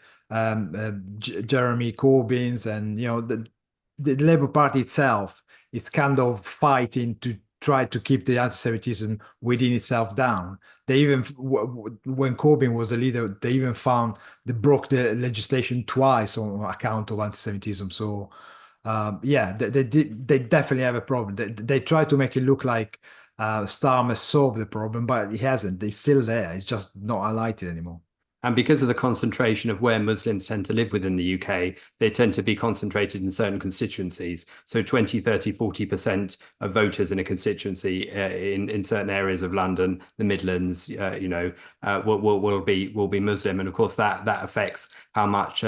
Jeremy Corbyns, and the Labour Party itself is kind of fighting to try to keep the anti-Semitism within itself down. They even, when Corbyn was the leader, they even found they broke the legislation twice on account of anti-Semitism. So, they definitely have a problem. They try to make it look like Starmer solved the problem, but he hasn't. They're still there. It's just not highlighted anymore. And because of the concentration of where Muslims tend to live within the UK, they tend to be concentrated in certain constituencies. So 20, 30, 40% of voters in a constituency in certain areas of London, the Midlands, will be Muslim. And of course, that affects how much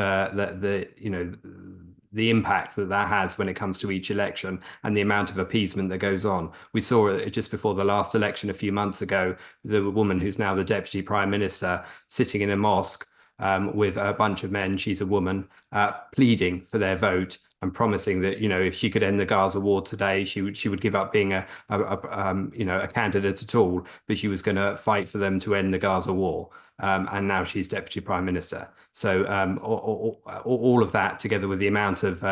the impact that has when it comes to each election and the amount of appeasement that goes on. We saw it just before the last election a few months ago, the woman who's now the deputy prime minister sitting in a mosque with a bunch of men, she's a woman, pleading for their vote and promising that, if she could end the Gaza war today, she would give up being a candidate at all, but she was going to fight for them to end the Gaza war. And now she's deputy prime minister. So all of that, together with the amount of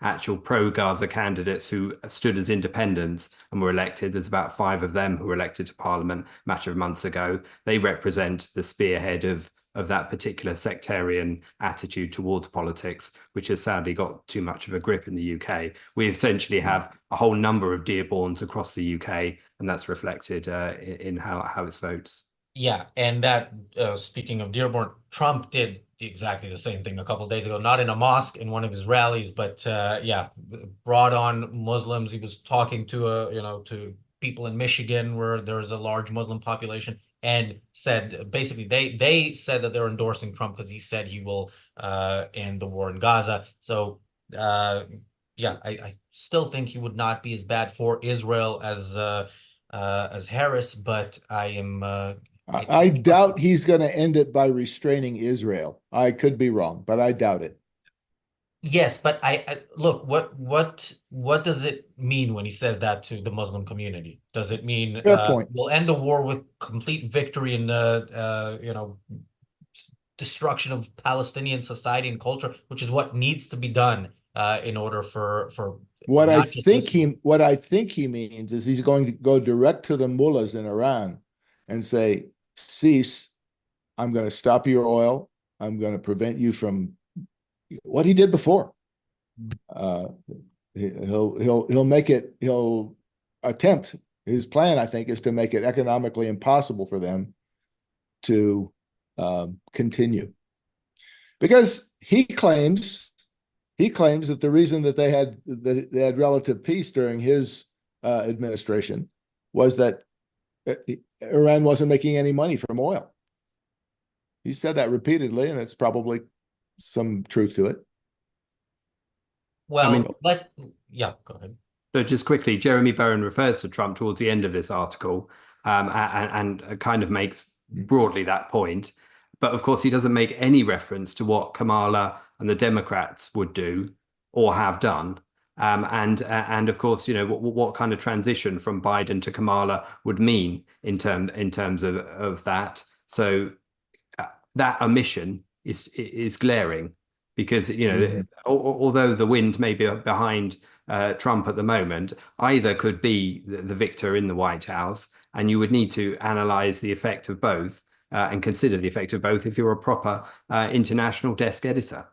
actual pro-Gaza candidates who stood as independents and were elected, there's about 5 of them who were elected to parliament a matter of months ago. They represent the spearhead of that particular sectarian attitude towards politics, which has sadly got too much of a grip in the UK. We essentially have a whole number of Dearborns across the UK, and that's reflected in how it votes. Yeah, and that, speaking of Dearborn, Trump did exactly the same thing a couple of days ago, not in a mosque, in one of his rallies, but yeah, brought on Muslims. He was talking to to people in Michigan where there's a large Muslim population, and said basically they said that they're endorsing Trump because he said he will end the war in Gaza. So yeah, I still think he would not be as bad for Israel as Harris, but I am I doubt he's going to end it by restraining Israel. I could be wrong, but I doubt it. Yes, but I look, what does it mean when he says that to the Muslim community? Does it mean Fair point. we'll end the war with complete victory and destruction of Palestinian society and culture, which is what needs to be done in order for What I not just think Israel. what I think he means is he's going to go direct to the mullahs in Iran and say, cease, I'm going to stop your oil. I'm going to prevent you from what he did before. He'll make it, he'll attempt, his plan, I think, is to make it economically impossible for them to continue. Because he claims that the reason that they had relative peace during his administration was that Iran wasn't making any money from oil. He said that repeatedly, and it's probably some truth to it. Well, I mean, yeah, go ahead. So just quickly, Jeremy Bowen refers to Trump towards the end of this article, and kind of makes broadly that point. But of course, he doesn't make any reference to what Kamala and the Democrats would do or have done. And of course, what kind of transition from Biden to Kamala would mean in terms of that. So that omission is glaring, because although the wind may be behind Trump at the moment, either could be the victor in the White House, and you would need to analyze the effect of both and consider the effect of both if you're a proper international desk editor.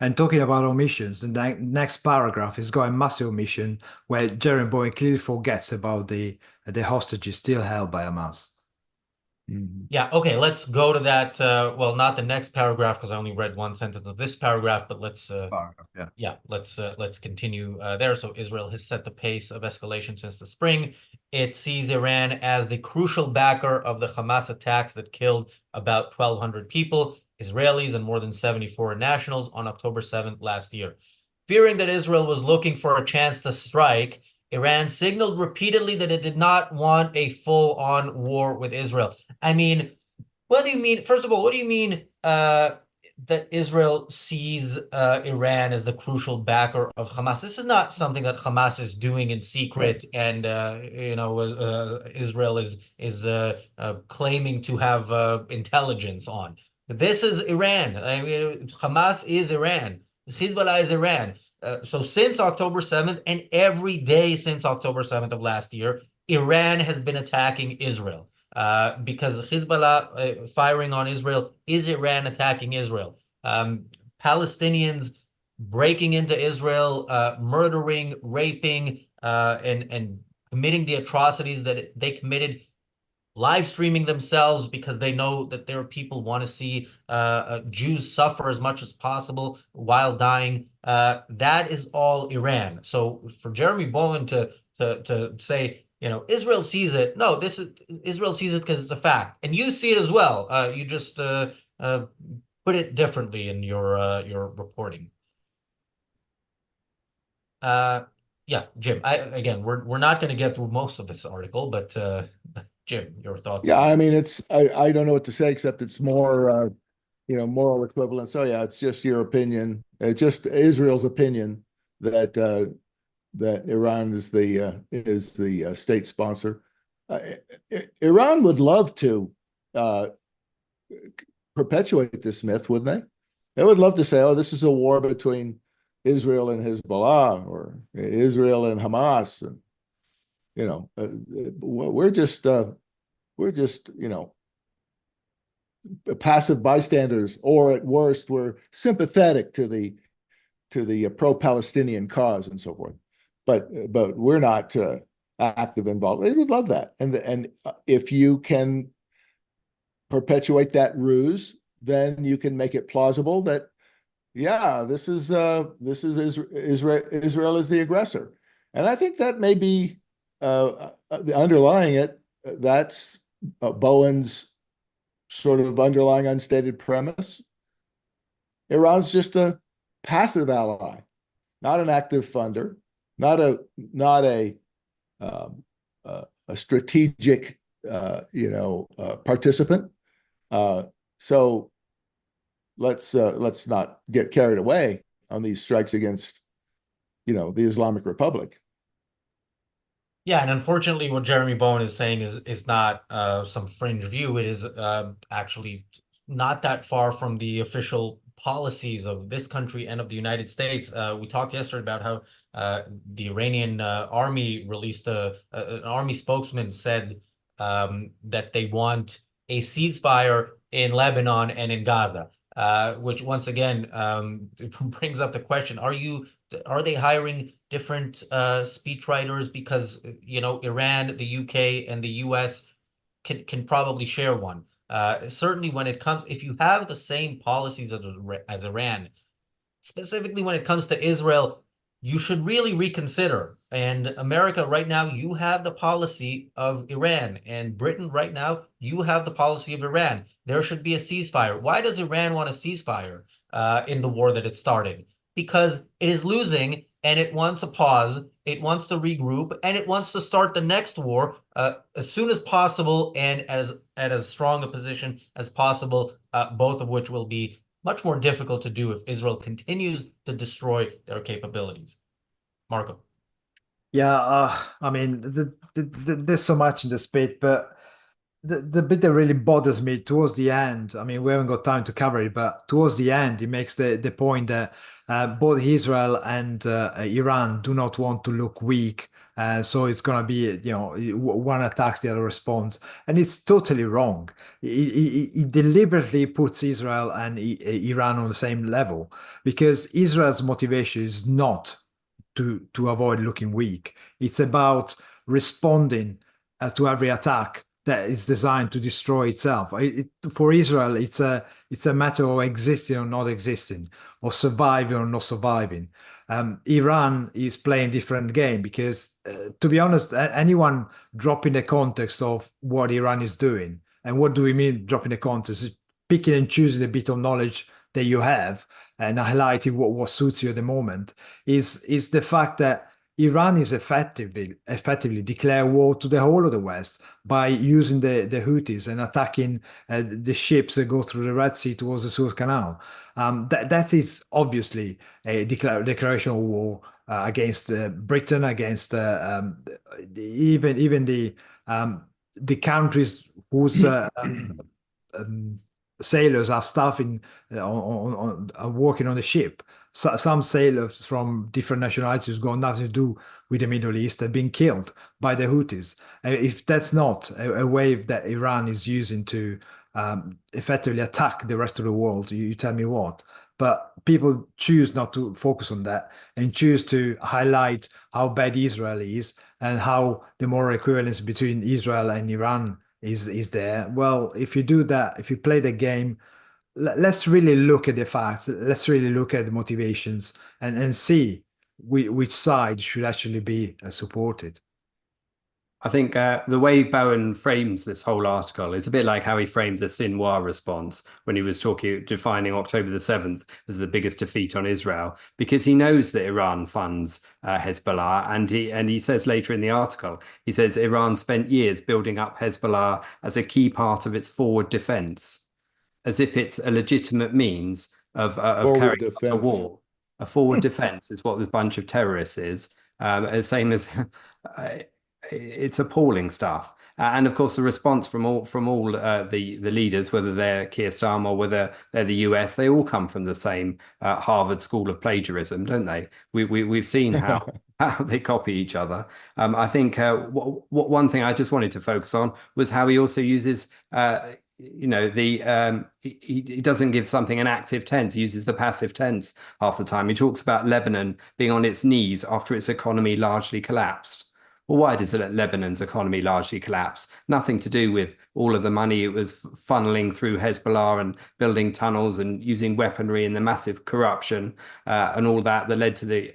And talking about omissions, the next paragraph is got a massive omission where Jeremy Bowen clearly forgets about the hostages still held by Hamas. Yeah, okay, let's go to that. Well, not the next paragraph, because I only read one sentence of this paragraph, but let's let's continue there. So Israel has set the pace of escalation since the spring. It sees Iran as the crucial backer of the Hamas attacks that killed about 1,200 people, Israelis and more than 70 foreign nationals on October 7th last year. Fearing that Israel was looking for a chance to strike, Iran signaled repeatedly that it did not want a full-on war with Israel. I mean, what do you mean? First of all, what do you mean that Israel sees Iran as the crucial backer of Hamas? This is not something that Hamas is doing in secret, and Israel is claiming to have intelligence on. This is Iran. I mean, Hamas is Iran. Hezbollah is Iran. So since October 7th, and every day since October 7th of last year, Iran has been attacking Israel. Because Hezbollah firing on Israel is Iran attacking Israel. Palestinians breaking into Israel, murdering, raping, and committing the atrocities that they committed, live streaming themselves because they know that their people want to see Jews suffer as much as possible while dying. That is all Iran. So for Jeremy Bowen to say, Israel sees it. No, this is Israel sees it because it's a fact, and you see it as well. You just put it differently in your reporting. Yeah, Jim. Again, we're not going to get through most of this article, but Jim, your thoughts? Yeah, I mean, I don't know what to say except it's more moral equivalence. So yeah, it's just your opinion. It's just Israel's opinion that that Iran is the state sponsor. Iran would love to perpetuate this myth, wouldn't they? They would love to say, "Oh, this is a war between Israel and Hezbollah, or Israel and Hamas," and we're just passive bystanders, or at worst, we're sympathetic to the pro-Palestinian cause and so forth. But we're not active involved. They would love that, and if you can perpetuate that ruse, then you can make it plausible that, yeah, this is Israel is the aggressor, and I think that may be underlying it. That's Bowen's sort of underlying unstated premise. Iran's just a passive ally, not an active funder, not a strategic participant. So let's not get carried away on these strikes against the Islamic Republic. Yeah, and unfortunately, what Jeremy Bowen is saying is not some fringe view. It is actually not that far from the official policies of this country and of the United States. We talked yesterday about how the Iranian army released an army spokesman said that they want a ceasefire in Lebanon and in Gaza, which once again brings up the question: are they hiring different speechwriters because Iran, the UK, and the US can probably share one. Certainly, when it comes, if you have the same policies as Iran, specifically when it comes to Israel, you should really reconsider. And America right now, you have the policy of Iran, and Britain right now, you have the policy of Iran. There should be a ceasefire. Why does Iran want a ceasefire in the war that it started? Because it is losing and it wants a pause, it wants to regroup, and it wants to start the next war as soon as possible and at as strong a position as possible, both of which will be much more difficult to do if Israel continues to destroy their capabilities. Marco. Yeah, I mean, there's so much in this bit, but the bit that really bothers me towards the end, I mean, we haven't got time to cover it, but towards the end, he makes the point that both Israel and Iran do not want to look weak. So it's going to be, one attacks, the other responds. And it's totally wrong. He deliberately puts Israel and Iran on the same level because Israel's motivation is not to avoid looking weak. It's about responding to every attack that is designed to destroy itself. For Israel, it's a matter of existing or not existing, or surviving or not surviving. Iran is playing a different game because, to be honest, anyone dropping the context of what Iran is doing, and what do we mean dropping the context? Picking and choosing a bit of knowledge that you have and highlighting what suits you at the moment is the fact that Iran is effectively declare war to the whole of the West by using the Houthis and attacking the ships that go through the Red Sea towards the Suez Canal. That is obviously a declaration of war against Britain, against even the countries whose sailors are staffing working on the ship. So, some sailors from different nationalities who've got nothing to do with the Middle East have been killed by the Houthis. If that's not a way that Iran is using to effectively attack the rest of the world, you tell me what. But people choose not to focus on that and choose to highlight how bad Israel is and how the moral equivalence between Israel and Iran is there. Well, if you do that, if you play the game, let's really look at the facts. Let's really look at the motivations and see which side should actually be supported. I think the way Bowen frames this whole article is a bit like how he framed the Sinwar response when he was defining October the 7th as the biggest defeat on Israel, because he knows that Iran funds Hezbollah, and he says later in the article, he says Iran spent years building up Hezbollah as a key part of its forward defense. as if it's a legitimate means of Forward carrying out a defense. war. A forward defense is what this bunch of terrorists is. Same as it's appalling stuff. And of course, the response from all the leaders, whether they're Keir Starmer or whether they're the US, they all come from the same Harvard School of Plagiarism, don't they? We've seen how they copy each other. I think one thing I just wanted to focus on was how he also uses you know, he doesn't give something an active tense. He uses the passive tense half the time. He talks about Lebanon being on its knees after its economy largely collapsed. Well, why does Lebanon's economy largely collapse? Nothing to do with all of the money it was funneling through Hezbollah and building tunnels and using weaponry and the massive corruption and all that led to the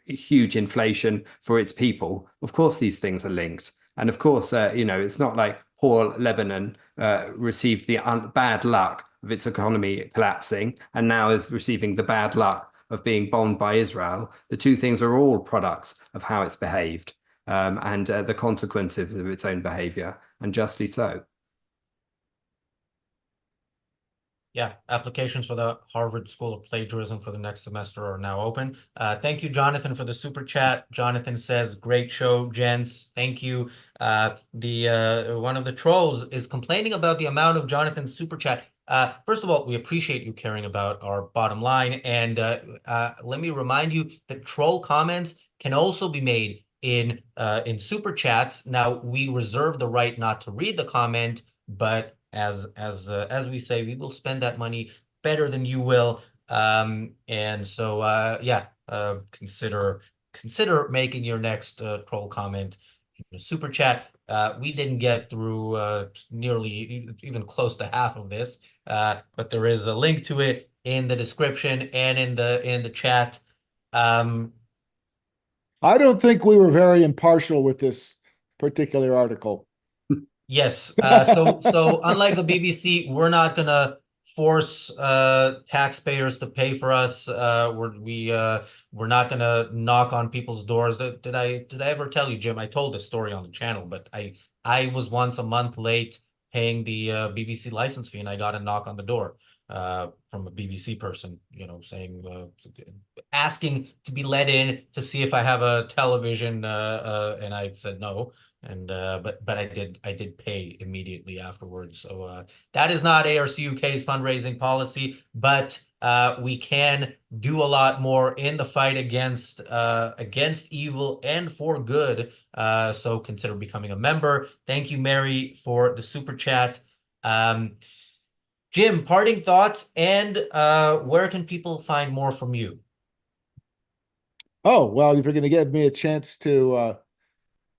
huge inflation for its people. Of course, these things are linked. And of course, you know, it's not like poor Lebanon received the bad luck of its economy collapsing and now is receiving the bad luck of being bombed by Israel. The two things are all products of how it's behaved and the consequences of its own behavior, and justly so. Yeah, applications for the Harvard School of Plagiarism for the next semester are now open. Thank you, Jonathan, for the super chat. Jonathan says, great show, gents. Thank you. One of the trolls is complaining about the amount of Jonathan's super chat. First of all, we appreciate you caring about our bottom line. And let me remind you that troll comments can also be made in super chats. Now, we reserve the right not to read the comment, but as we say, we will spend that money better than you will. And so yeah, consider making your next troll comment in a super chat. We didn't get through nearly even close to half of this, but there is a link to it in the description and in the chat. I don't think we were very impartial with this particular article. Yes. So unlike the BBC, we're not gonna force taxpayers to pay for us. We're not gonna knock on people's doors. Did I ever tell you, Jim? I told this story on the channel, but I was once a month late paying the BBC license fee, and I got a knock on the door from a BBC person, you know, saying asking to be let in to see if I have a television, and I said no. And but I did pay immediately afterwards. So that is not ARCUK's fundraising policy, but we can do a lot more in the fight against evil and for good. So consider becoming a member. Thank you, Mary, for the super chat. Jim, parting thoughts, and where can people find more from you? Oh, well, if you're going to give me a chance to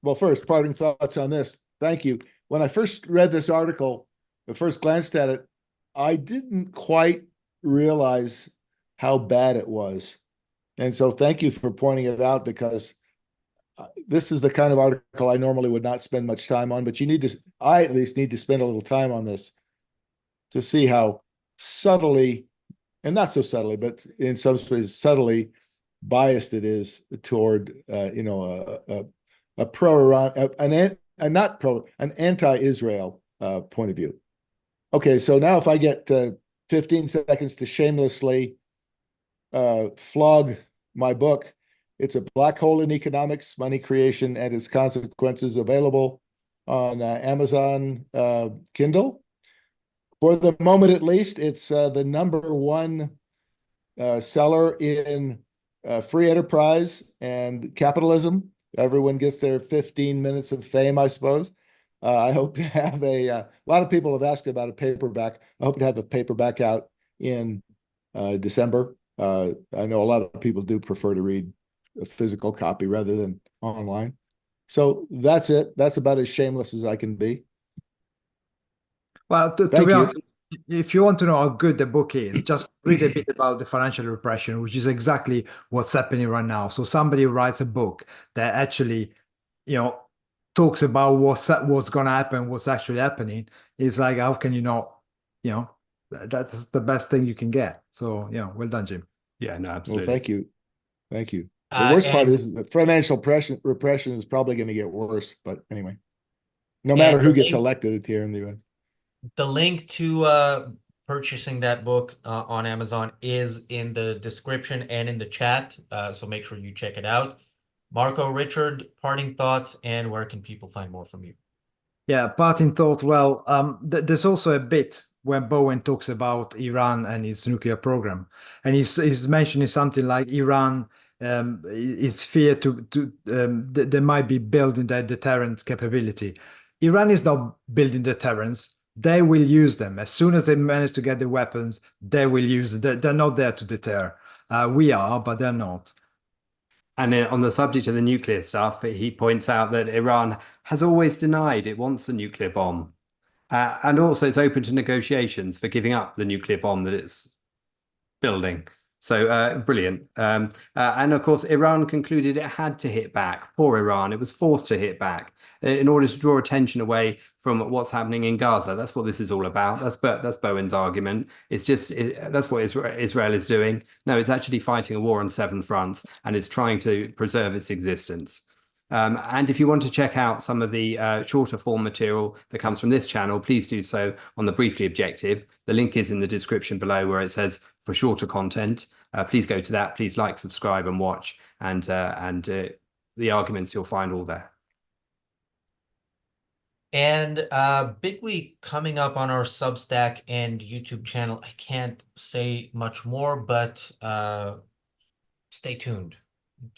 well, first, parting thoughts on this. Thank you. When I first read this article, the first glanced at it, I didn't quite realize how bad it was. And so thank you for pointing it out, because this is the kind of article I normally would not spend much time on, but I at least need to spend a little time on this to see how subtly, and not so subtly, but in some ways subtly biased it is toward, you know, a pro-Iran, an anti-Israel point of view. Okay, so now if I get 15 seconds to shamelessly flog my book, it's a black hole in economics, money creation and its consequences, available on Amazon Kindle. For the moment, at least, it's the #1 seller in free enterprise and capitalism. Everyone gets their 15 minutes of fame, I suppose. I hope to have a lot of people have asked about a paperback. I hope to have a paperback out in December. I know a lot of people do prefer to read a physical copy rather than online. So that's it. That's about as shameless as I can be. Well, to be honest, if you want to know how good the book is, just read a bit about the financial repression, which is exactly what's happening right now. So somebody writes a book that actually, you know, talks about what's going to happen, what's actually happening. It's like, how can you not, you know, that's the best thing you can get. So, you know, well done, Jim. Yeah, no, absolutely. Well, thank you. Thank you. The worst part is that financial repression is probably going to get worse. But anyway, no matter who gets elected here in the US. The link to purchasing that book on Amazon is in the description and in the chat. So make sure you check it out. Marco, Richard, parting thoughts, and where can people find more from you? Yeah, parting thought. Well, there's also a bit where Bowen talks about Iran and his nuclear program, and he's mentioning something like Iran is feared they might be building their deterrent capability. Iran is not building deterrents. They will use them as soon as they manage to get the weapons. They will use them. They're not there to deter. We are, but they're not. And on the subject of the nuclear stuff, he points out that Iran has always denied it wants a nuclear bomb. And also it's open to negotiations for giving up the nuclear bomb that it's building. So brilliant. And of course, Iran concluded it had to hit back. Poor Iran. It was forced to hit back in order to draw attention away from what's happening in Gaza. That's what this is all about. That's Bowen's argument. It's just that's what Israel is doing. No, it's actually fighting a war on 7 fronts, and it's trying to preserve its existence. And if you want to check out some of the shorter form material that comes from this channel, please do so on the Briefly Objective. The link is in the description below where it says for shorter content. Please go to that. Please like, subscribe, and watch. And the arguments, you'll find all there. And big week coming up on our Substack and YouTube channel. I can't say much more, but stay tuned.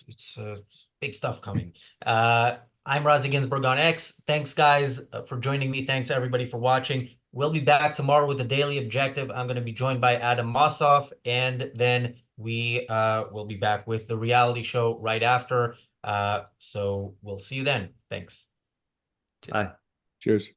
It's big stuff coming. I'm Razi Ginsburg on X. Thanks, guys, for joining me. Thanks, everybody, for watching. We'll be back tomorrow with the Daily Objective. I'm going to be joined by Adam Mossoff, and then we will be back with the reality show right after. So we'll see you then. Thanks. Bye. Cheers.